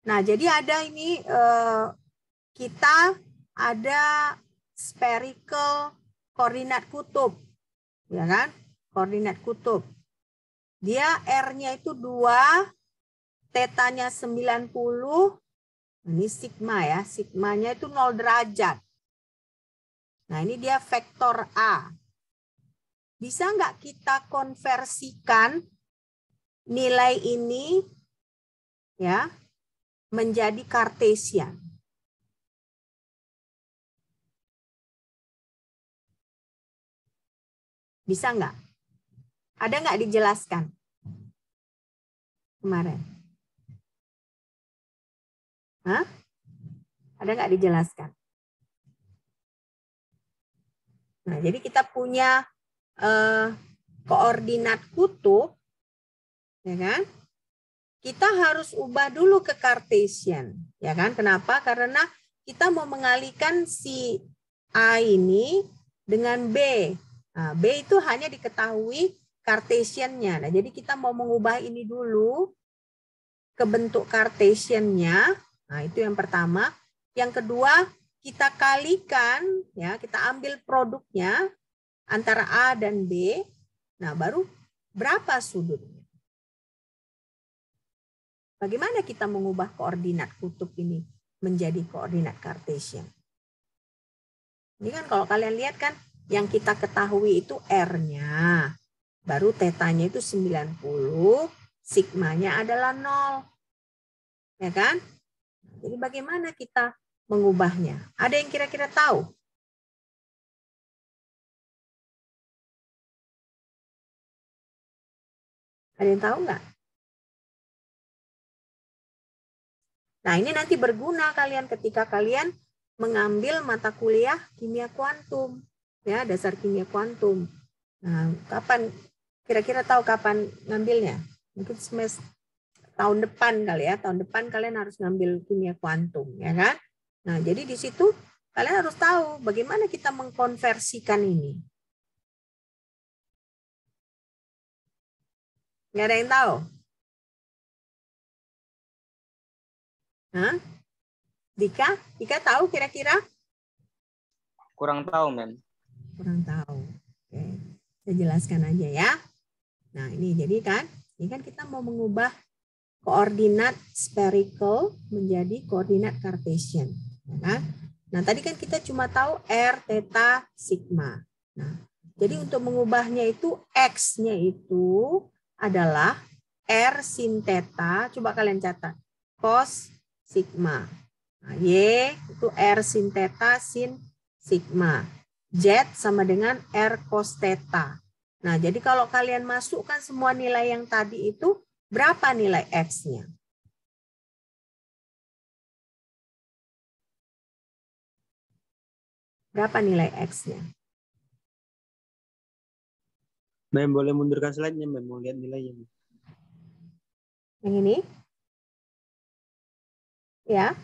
Nah, jadi ada ini kita ada spherical koordinat kutub, ya kan? Koordinat kutub. Dia R-nya itu 2, tetanya 90, ini sigma ya, sigmanya itu 0 derajat. Nah, ini dia vektor A. Bisa nggak kita konversikan nilai ini ya menjadi Cartesian? Bisa nggak? Ada nggak dijelaskan kemarin? Hah? Ada nggak dijelaskan? Nah, jadi kita punya koordinat kutub, ya kan? Kita harus ubah dulu ke Cartesian, ya kan? Kenapa? Karena kita mau mengalihkan si A ini dengan B. Nah, B itu hanya diketahui Cartesian-nya. Nah, jadi kita mau mengubah ini dulu ke bentuk Cartesian-nya. Nah, itu yang pertama. Yang kedua, kita kalikan, ya, kita ambil produknya antara A dan B. Nah, baru berapa sudutnya? Bagaimana kita mengubah koordinat kutub ini menjadi koordinat Cartesian? Ini kan kalau kalian lihat kan, yang kita ketahui itu R-nya. Baru tetanya itu 90, sigmanya adalah 0. Ya kan? Jadi bagaimana kita mengubahnya? Ada yang kira-kira tahu? Ada yang tahu nggak? Nah, ini nanti berguna kalian ketika kalian mengambil mata kuliah kimia kuantum. Ya, dasar kimia kuantum. Nah, Kira-kira tahu kapan ngambilnya? Mungkin semester tahun depan kali ya. Tahun depan kalian harus ngambil kimia kuantum, ya kan? Nah, jadi di situ kalian harus tahu bagaimana kita mengkonversikan ini. Nggak ada yang tahu? Hah? Dika tahu kira-kira? Kurang tahu, Mem. Kurang tahu. Oke. Saya jelaskan aja ya. Nah, ini kan kita mau mengubah koordinat spherical menjadi koordinat Cartesian. Ya kan? Nah, tadi kan kita cuma tahu R, theta, sigma. Nah, jadi untuk mengubahnya itu X-nya itu adalah R sin theta. Coba kalian catat. Cos sigma. Nah, Y itu R sin theta sin sigma. Z sama dengan R cos theta. Nah, jadi kalau kalian masukkan semua nilai yang tadi itu, berapa nilai X-nya? Berapa nilai X-nya? Mem, boleh mundurkan slide-nya, Mem. Mau lihat nilainya. Mem. Yang ini? Ya.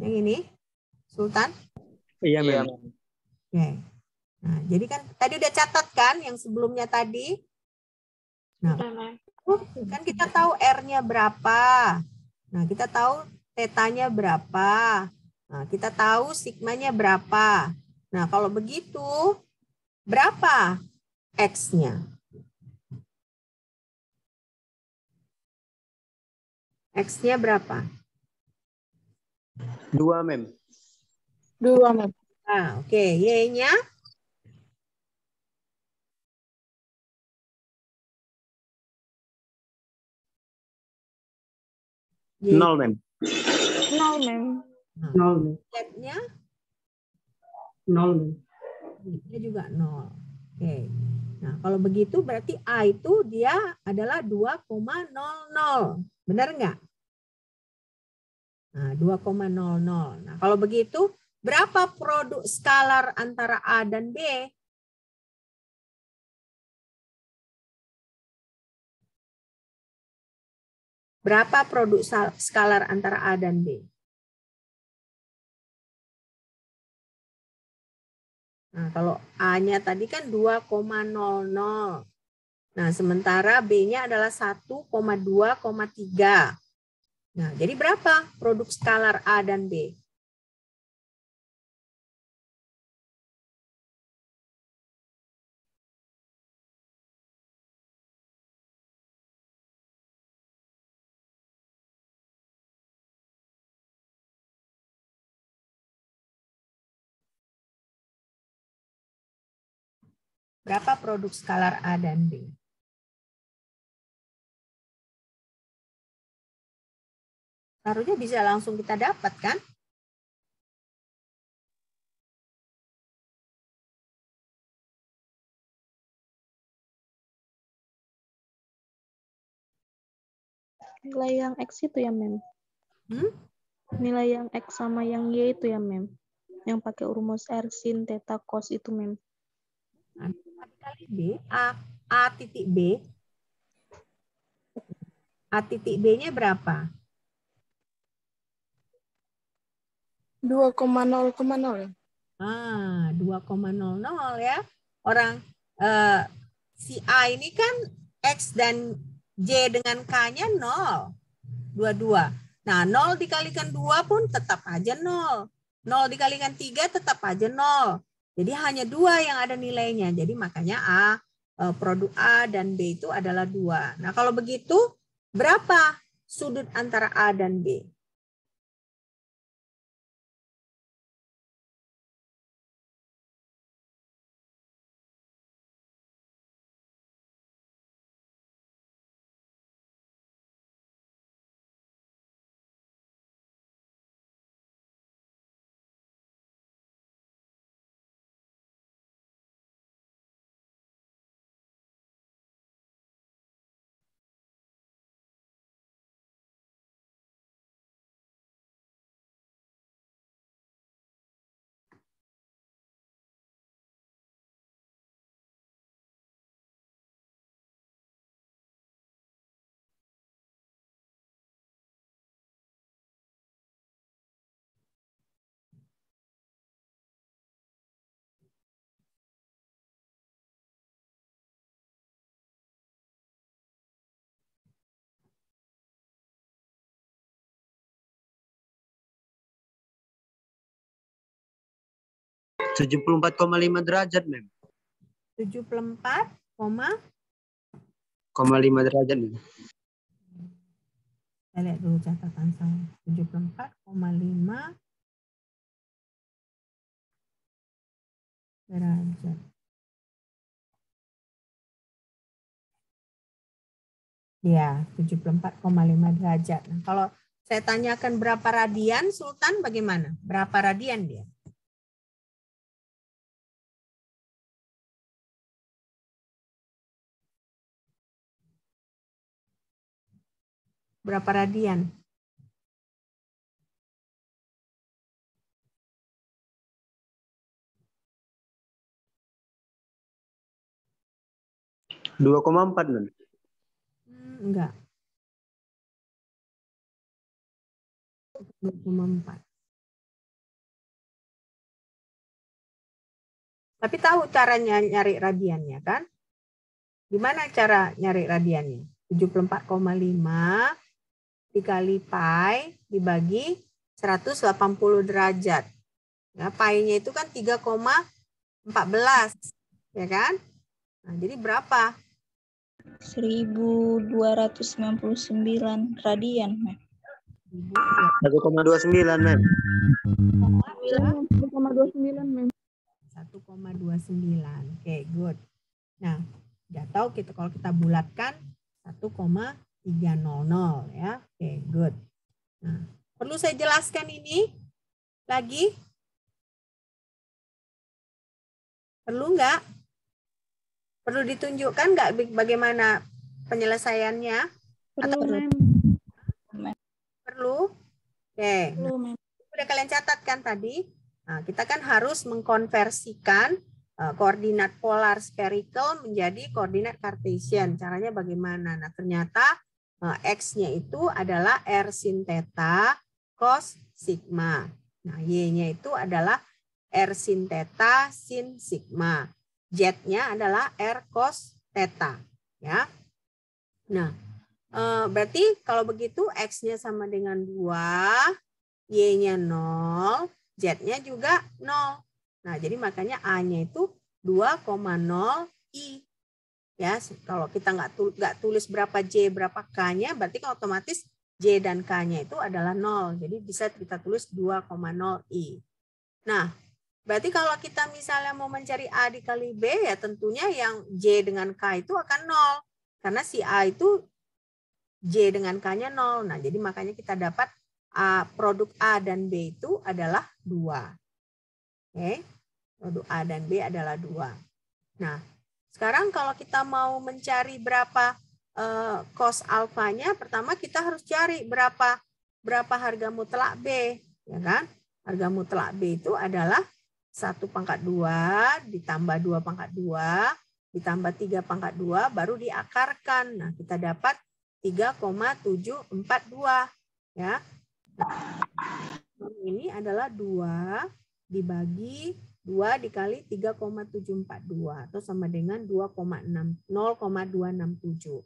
Yang ini? Sultan? Iya, Iya, Mem. Mem. Oke. Nah, jadi kan tadi udah catat kan yang sebelumnya tadi? Nah, kan kita tahu R-nya berapa. Nah, kita tahu tetanya berapa. Nah, kita tahu sigmanya berapa. Nah, kalau begitu, berapa X-nya? X-nya berapa? 2, Mem. 2, Mem. Ah, oke. Y-nya? Y. 0, Mem. 0, Mem. 0, Mem. Z-nya? 0, Mem. Z-nya juga 0. Oke. Nah, kalau begitu berarti A itu dia adalah 2,00. Benar nggak? Nah, 2,00. Nah, kalau begitu berapa produk skalar antara A dan B? Berapa produk skalar antara A dan B? Nah, kalau A-nya tadi kan 2,00. Nah, sementara B-nya adalah 1,2,3. Nah, jadi berapa produk skalar A dan B? Berapa produk skalar A dan B? Harusnya bisa langsung kita dapat kan? Nilai yang X itu ya, Mem. Hmm? Nilai yang X sama yang Y itu ya, Mem. Yang pakai rumus R sin theta cos itu, Mem. Kali B, A titik B. A titik B-nya berapa? 2,0,0. 2,00 ya. Orang si A ini kan X dan J dengan K-nya 0. Dua-dua. Nah, 0 dikalikan 2 pun tetap aja 0. 0 dikalikan 3 tetap aja 0. Jadi hanya 2 yang ada nilainya. Jadi makanya produk A dan B itu adalah 2. Nah, kalau begitu berapa sudut antara A dan B? 74,5 derajat, Mem. 74,5 derajat, Mem. Saya lihat dulu catatan saya. 74,5 derajat. Ya, 74,5 derajat. Nah, kalau saya tanyakan berapa radian, Sultan bagaimana? Berapa radian dia? Berapa radian? — 2,4, Mem. Enggak. 2,4. Tapi tahu caranya nyari radiannya kan? Gimana cara nyari radiannya? 74,5 dikali pi dibagi 180 derajat. Ya, pi-nya itu kan 3,14. Ya kan? Nah, jadi berapa? 1299 radian, Mem. 1,29, Mem. 1,29, Mem. 1,29. Oke, good. Nah, udah tahu kita kalau kita bulatkan 1,300 ya. Oke, good. Nah, perlu saya jelaskan ini lagi? Perlu nggak? Perlu ditunjukkan nggak bagaimana penyelesaiannya? Perlu, Mem. Perlu? Oke. Perlu, Mem. Udah kalian catat kan tadi? Nah, kita kan harus mengkonversikan koordinat polar spherical menjadi koordinat Cartesian. Caranya bagaimana? Nah, ternyata X-nya itu adalah R sin theta cos sigma. Nah, Y-nya itu adalah R sin theta sin sigma. Z-nya adalah R cos theta. Ya. Nah, berarti kalau begitu X-nya sama dengan 2, Y-nya 0, Z-nya juga 0. Nah, jadi makanya A-nya itu 2,0 I. Ya, kalau kita nggak tulis berapa J, berapa K-nya, berarti kan otomatis J dan K-nya itu adalah 0. Jadi bisa kita tulis 2,0 I. Nah, berarti kalau kita misalnya mau mencari A dikali B, ya tentunya yang J dengan K itu akan 0. Karena si A itu J dengan K-nya 0. Nah, jadi makanya kita dapat produk A dan B itu adalah 2. Oke. Produk A dan B adalah 2. Nah, sekarang kalau kita mau mencari berapa cos alfanya, pertama kita harus cari berapa harga mutlak B, ya kan? Harga mutlak B itu adalah 1/2 ditambah 2/2 ditambah 3/2 baru diakarkan. Nah, kita dapat 3,742, ya. Nah, ini adalah 2 dibagi 2 dikali 3,742 atau sama dengan 0,267.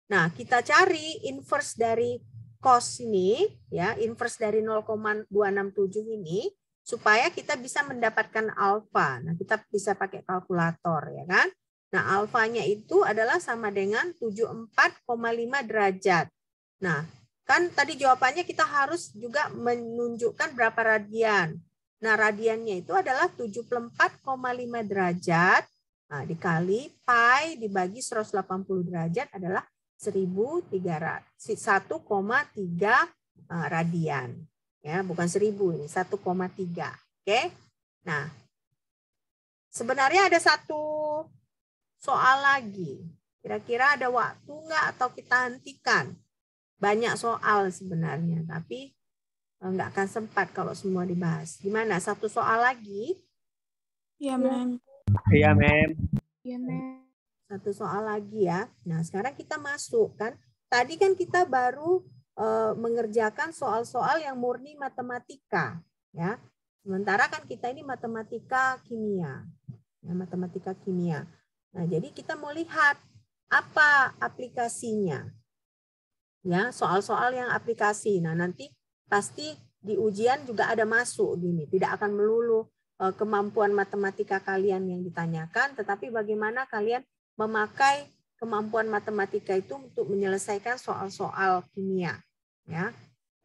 Nah, kita cari inverse dari cos ini, ya, inverse dari 0,267 ini supaya kita bisa mendapatkan alfa. Nah, kita bisa pakai kalkulator, ya kan? Nah, alfanya itu adalah sama dengan 74,5 derajat. Nah, kan tadi jawabannya kita harus juga menunjukkan berapa radian. Nah, radiannya itu adalah 74,5 derajat dikali pi dibagi 180 derajat adalah 1,3 radian. Ya, bukan 1000 ini, 1,3. Oke. Nah, sebenarnya ada satu soal lagi. Kira-kira ada waktu nggak atau kita hentikan? Banyak soal sebenarnya, tapi nggak akan sempat kalau semua dibahas. Gimana? Satu soal lagi? Iya, Mem. Iya, Mem. Iya, Mem. Satu soal lagi ya. Nah, sekarang kita masuk kan. Tadi kan kita baru mengerjakan soal-soal yang murni matematika, ya. Sementara kan kita ini matematika kimia, ya, matematika kimia. Nah, jadi kita mau lihat apa aplikasinya, ya, soal-soal yang aplikasi. Nah, nanti pasti di ujian juga ada masuk gini, tidak akan melulu kemampuan matematika kalian yang ditanyakan, tetapi bagaimana kalian memakai kemampuan matematika itu untuk menyelesaikan soal-soal kimia. Ya.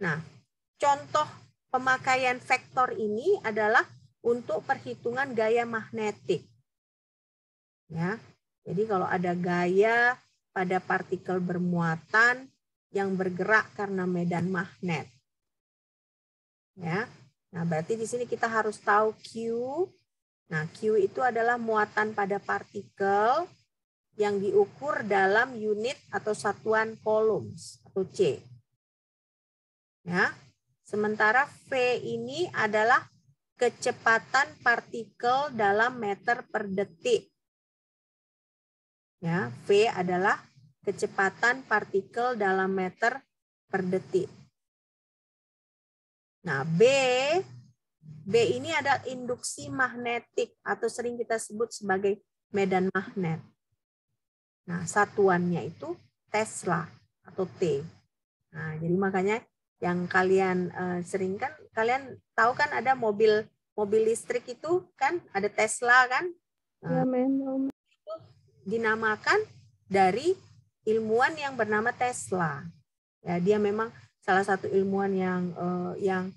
Nah, contoh pemakaian vektor ini adalah untuk perhitungan gaya magnetik. Ya. Jadi kalau ada gaya pada partikel bermuatan yang bergerak karena medan magnet. Ya. Nah, berarti di sini kita harus tahu Q. Nah, Q itu adalah muatan pada partikel yang diukur dalam unit atau satuan coulombs atau C. Ya. Sementara V ini adalah kecepatan partikel dalam meter per detik. Ya, V adalah kecepatan partikel dalam meter per detik. Nah, B ini adalah induksi magnetik atau sering kita sebut sebagai medan magnet. Nah, satuannya itu Tesla atau T. Nah, jadi makanya yang kalian sering kan, kalian tahu kan ada mobil listrik itu kan, ada Tesla kan? Ya, itu dinamakan dari ilmuwan yang bernama Tesla. Ya, dia memang salah satu ilmuwan yang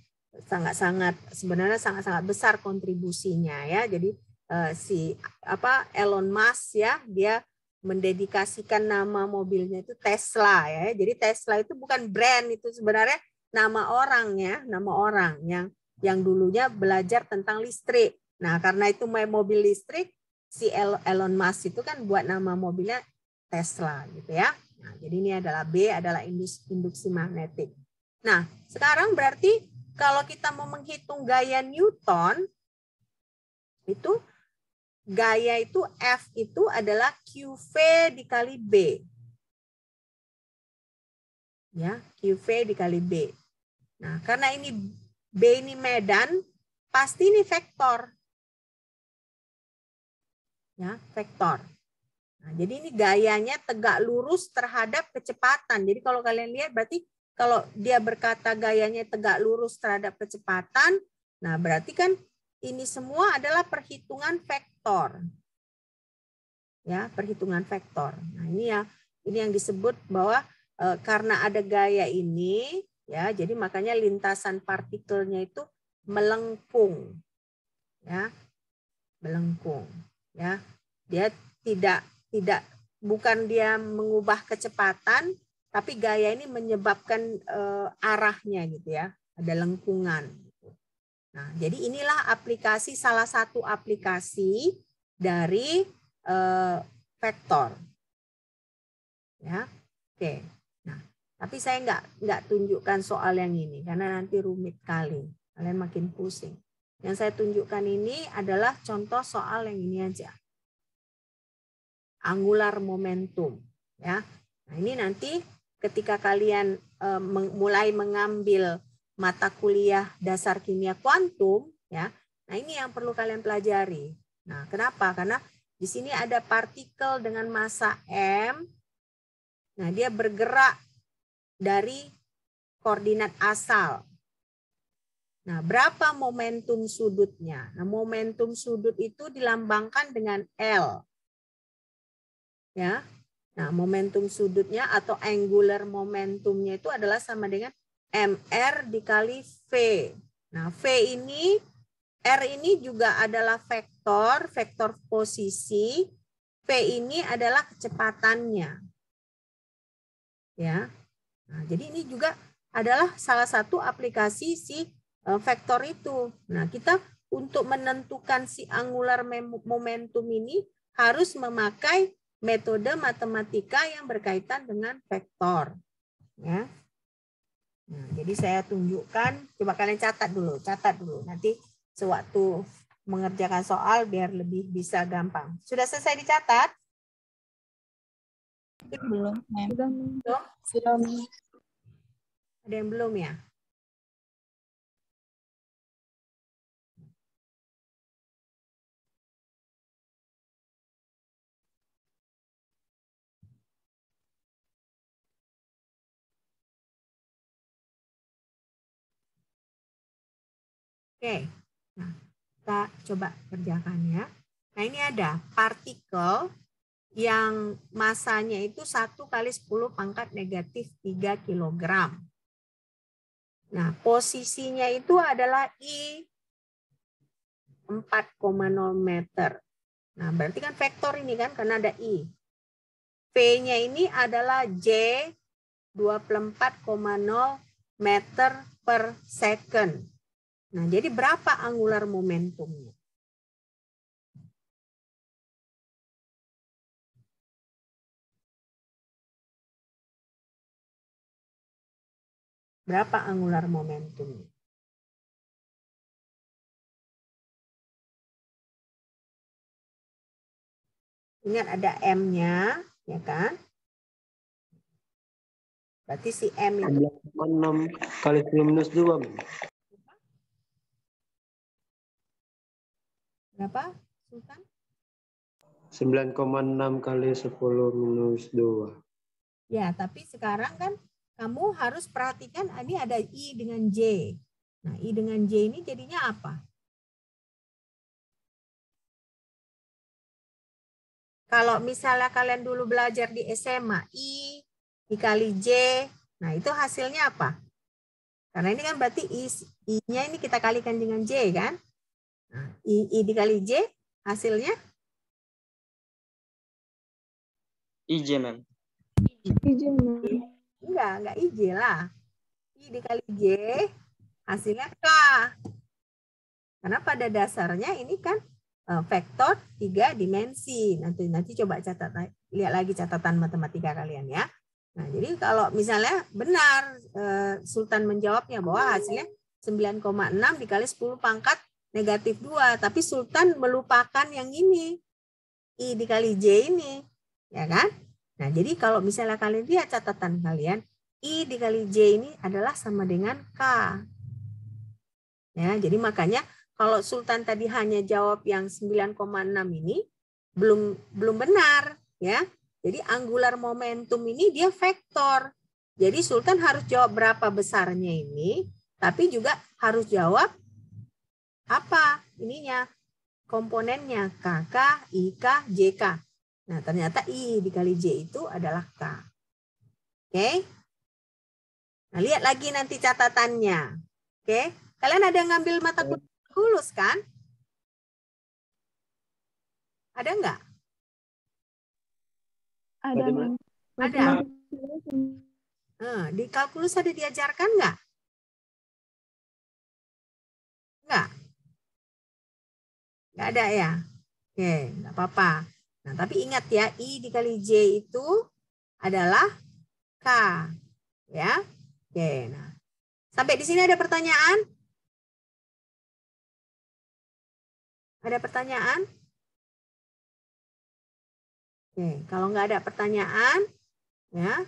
sangat-sangat sebenarnya sangat-sangat besar kontribusinya ya. Jadi Elon Musk ya, dia mendedikasikan nama mobilnya itu Tesla ya. Jadi Tesla itu bukan brand, itu sebenarnya nama orang ya, nama orang yang dulunya belajar tentang listrik. Nah, karena itu mobil listrik, si Elon Musk itu kan buat nama mobilnya Tesla gitu ya. Nah, jadi ini adalah B adalah induksi magnetik. Nah, sekarang berarti kalau kita mau menghitung gaya Newton, itu gaya itu F itu adalah QV dikali B. Ya, QV dikali B. Nah, karena ini B ini medan, pasti ini vektor. Ya, vektor. Nah, jadi ini gayanya tegak lurus terhadap kecepatan. Jadi kalau kalian lihat berarti kalau dia berkata gayanya tegak lurus terhadap kecepatan, nah berarti kan ini semua adalah perhitungan vektor. Ya, perhitungan vektor. Nah, ini yang disebut bahwa karena ada gaya ini, ya, jadi makanya lintasan partikelnya itu melengkung. Ya. Melengkung, ya. Dia tidak bukan dia mengubah kecepatan, tapi gaya ini menyebabkan arahnya gitu ya, ada lengkungan. Nah, jadi inilah salah satu aplikasi dari vektor. Ya, oke. Nah, tapi saya nggak tunjukkan soal yang ini karena nanti rumit kali, kalian makin pusing. Yang saya tunjukkan ini adalah contoh soal yang ini aja. Angular momentum, ya. Nah, ini nanti ketika kalian mulai mengambil mata kuliah dasar kimia kuantum, ya. Nah, ini yang perlu kalian pelajari. Nah, kenapa? Karena di sini ada partikel dengan massa M. Nah, dia bergerak dari koordinat asal. Nah, berapa momentum sudutnya? Nah, momentum sudut itu dilambangkan dengan L. Ya. Nah, momentum sudutnya atau angular momentumnya itu adalah sama dengan MR dikali V. Nah, R ini juga adalah vektor posisi. V ini adalah kecepatannya. Ya. Nah, jadi ini juga adalah salah satu aplikasi si vektor itu. Nah, kita untuk menentukan si angular momentum ini harus memakai metode matematika yang berkaitan dengan vektor. Ya. Nah, jadi saya tunjukkan, coba kalian catat dulu. Nanti sewaktu mengerjakan soal biar lebih bisa gampang. Sudah selesai dicatat? Belum, Mem. Belum? Ada yang belum ya? Oke. Nah, Kita coba kerjakan ya. Nah ini ada partikel yang masanya itu 1 kali 10 pangkat negatif 3 kg. Nah posisinya itu adalah I 4,0 meter. Nah berarti kan vektor ini kan karena ada I. V-nya ini adalah J 24,0 meter per second. Nah, jadi berapa angular momentumnya? Berapa angular momentumnya? Ingat ada M-nya, ya kan? Berarti si M itu 6 kali 10 minus 2. berapa, Sultan? 9,6 kali 10 minus 2. Ya, tapi sekarang kan kamu harus perhatikan ini ada I dengan J. Nah, I dengan J ini jadinya apa? Kalau misalnya kalian dulu belajar di SMA, I dikali J, nah itu hasilnya apa? Karena ini kan berarti I-nya ini kita kalikan dengan J kan? Nah, I dikali J hasilnya? IJ, Mem. Enggak IJ lah. I dikali J hasilnya K. Karena pada dasarnya ini kan vektor 3 dimensi. Nanti coba lihat lagi catatan matematika kalian ya. Nah, jadi kalau misalnya benar Sultan menjawabnya bahwa hasilnya 9,6 dikali 10 pangkat negatif 2, tapi Sultan melupakan yang ini. I dikali J ini, ya kan? Nah, jadi kalau misalnya kalian lihat catatan kalian, I dikali J ini adalah sama dengan K. Ya, jadi makanya kalau Sultan tadi hanya jawab yang 9,6 ini belum benar, ya. Jadi angular momentum ini dia vektor. Jadi Sultan harus jawab berapa besarnya ini, tapi juga harus jawab apa ininya, komponennya KK, IK, JK. Nah ternyata I dikali J itu adalah K. Oke. Nah lihat lagi nanti catatannya. Oke. Kalian ada ngambil mata kuliah kalkulus kan? Ada nggak? Ada. Ada. Di kalkulus ada diajarkan nggak? Nggak. Nggak ada ya? Oke, nggak apa-apa. Nah, tapi ingat ya, I dikali J itu adalah K. Ya. Oke, nah. Sampai di sini ada pertanyaan? Ada pertanyaan? Oke, kalau nggak ada pertanyaan, ya,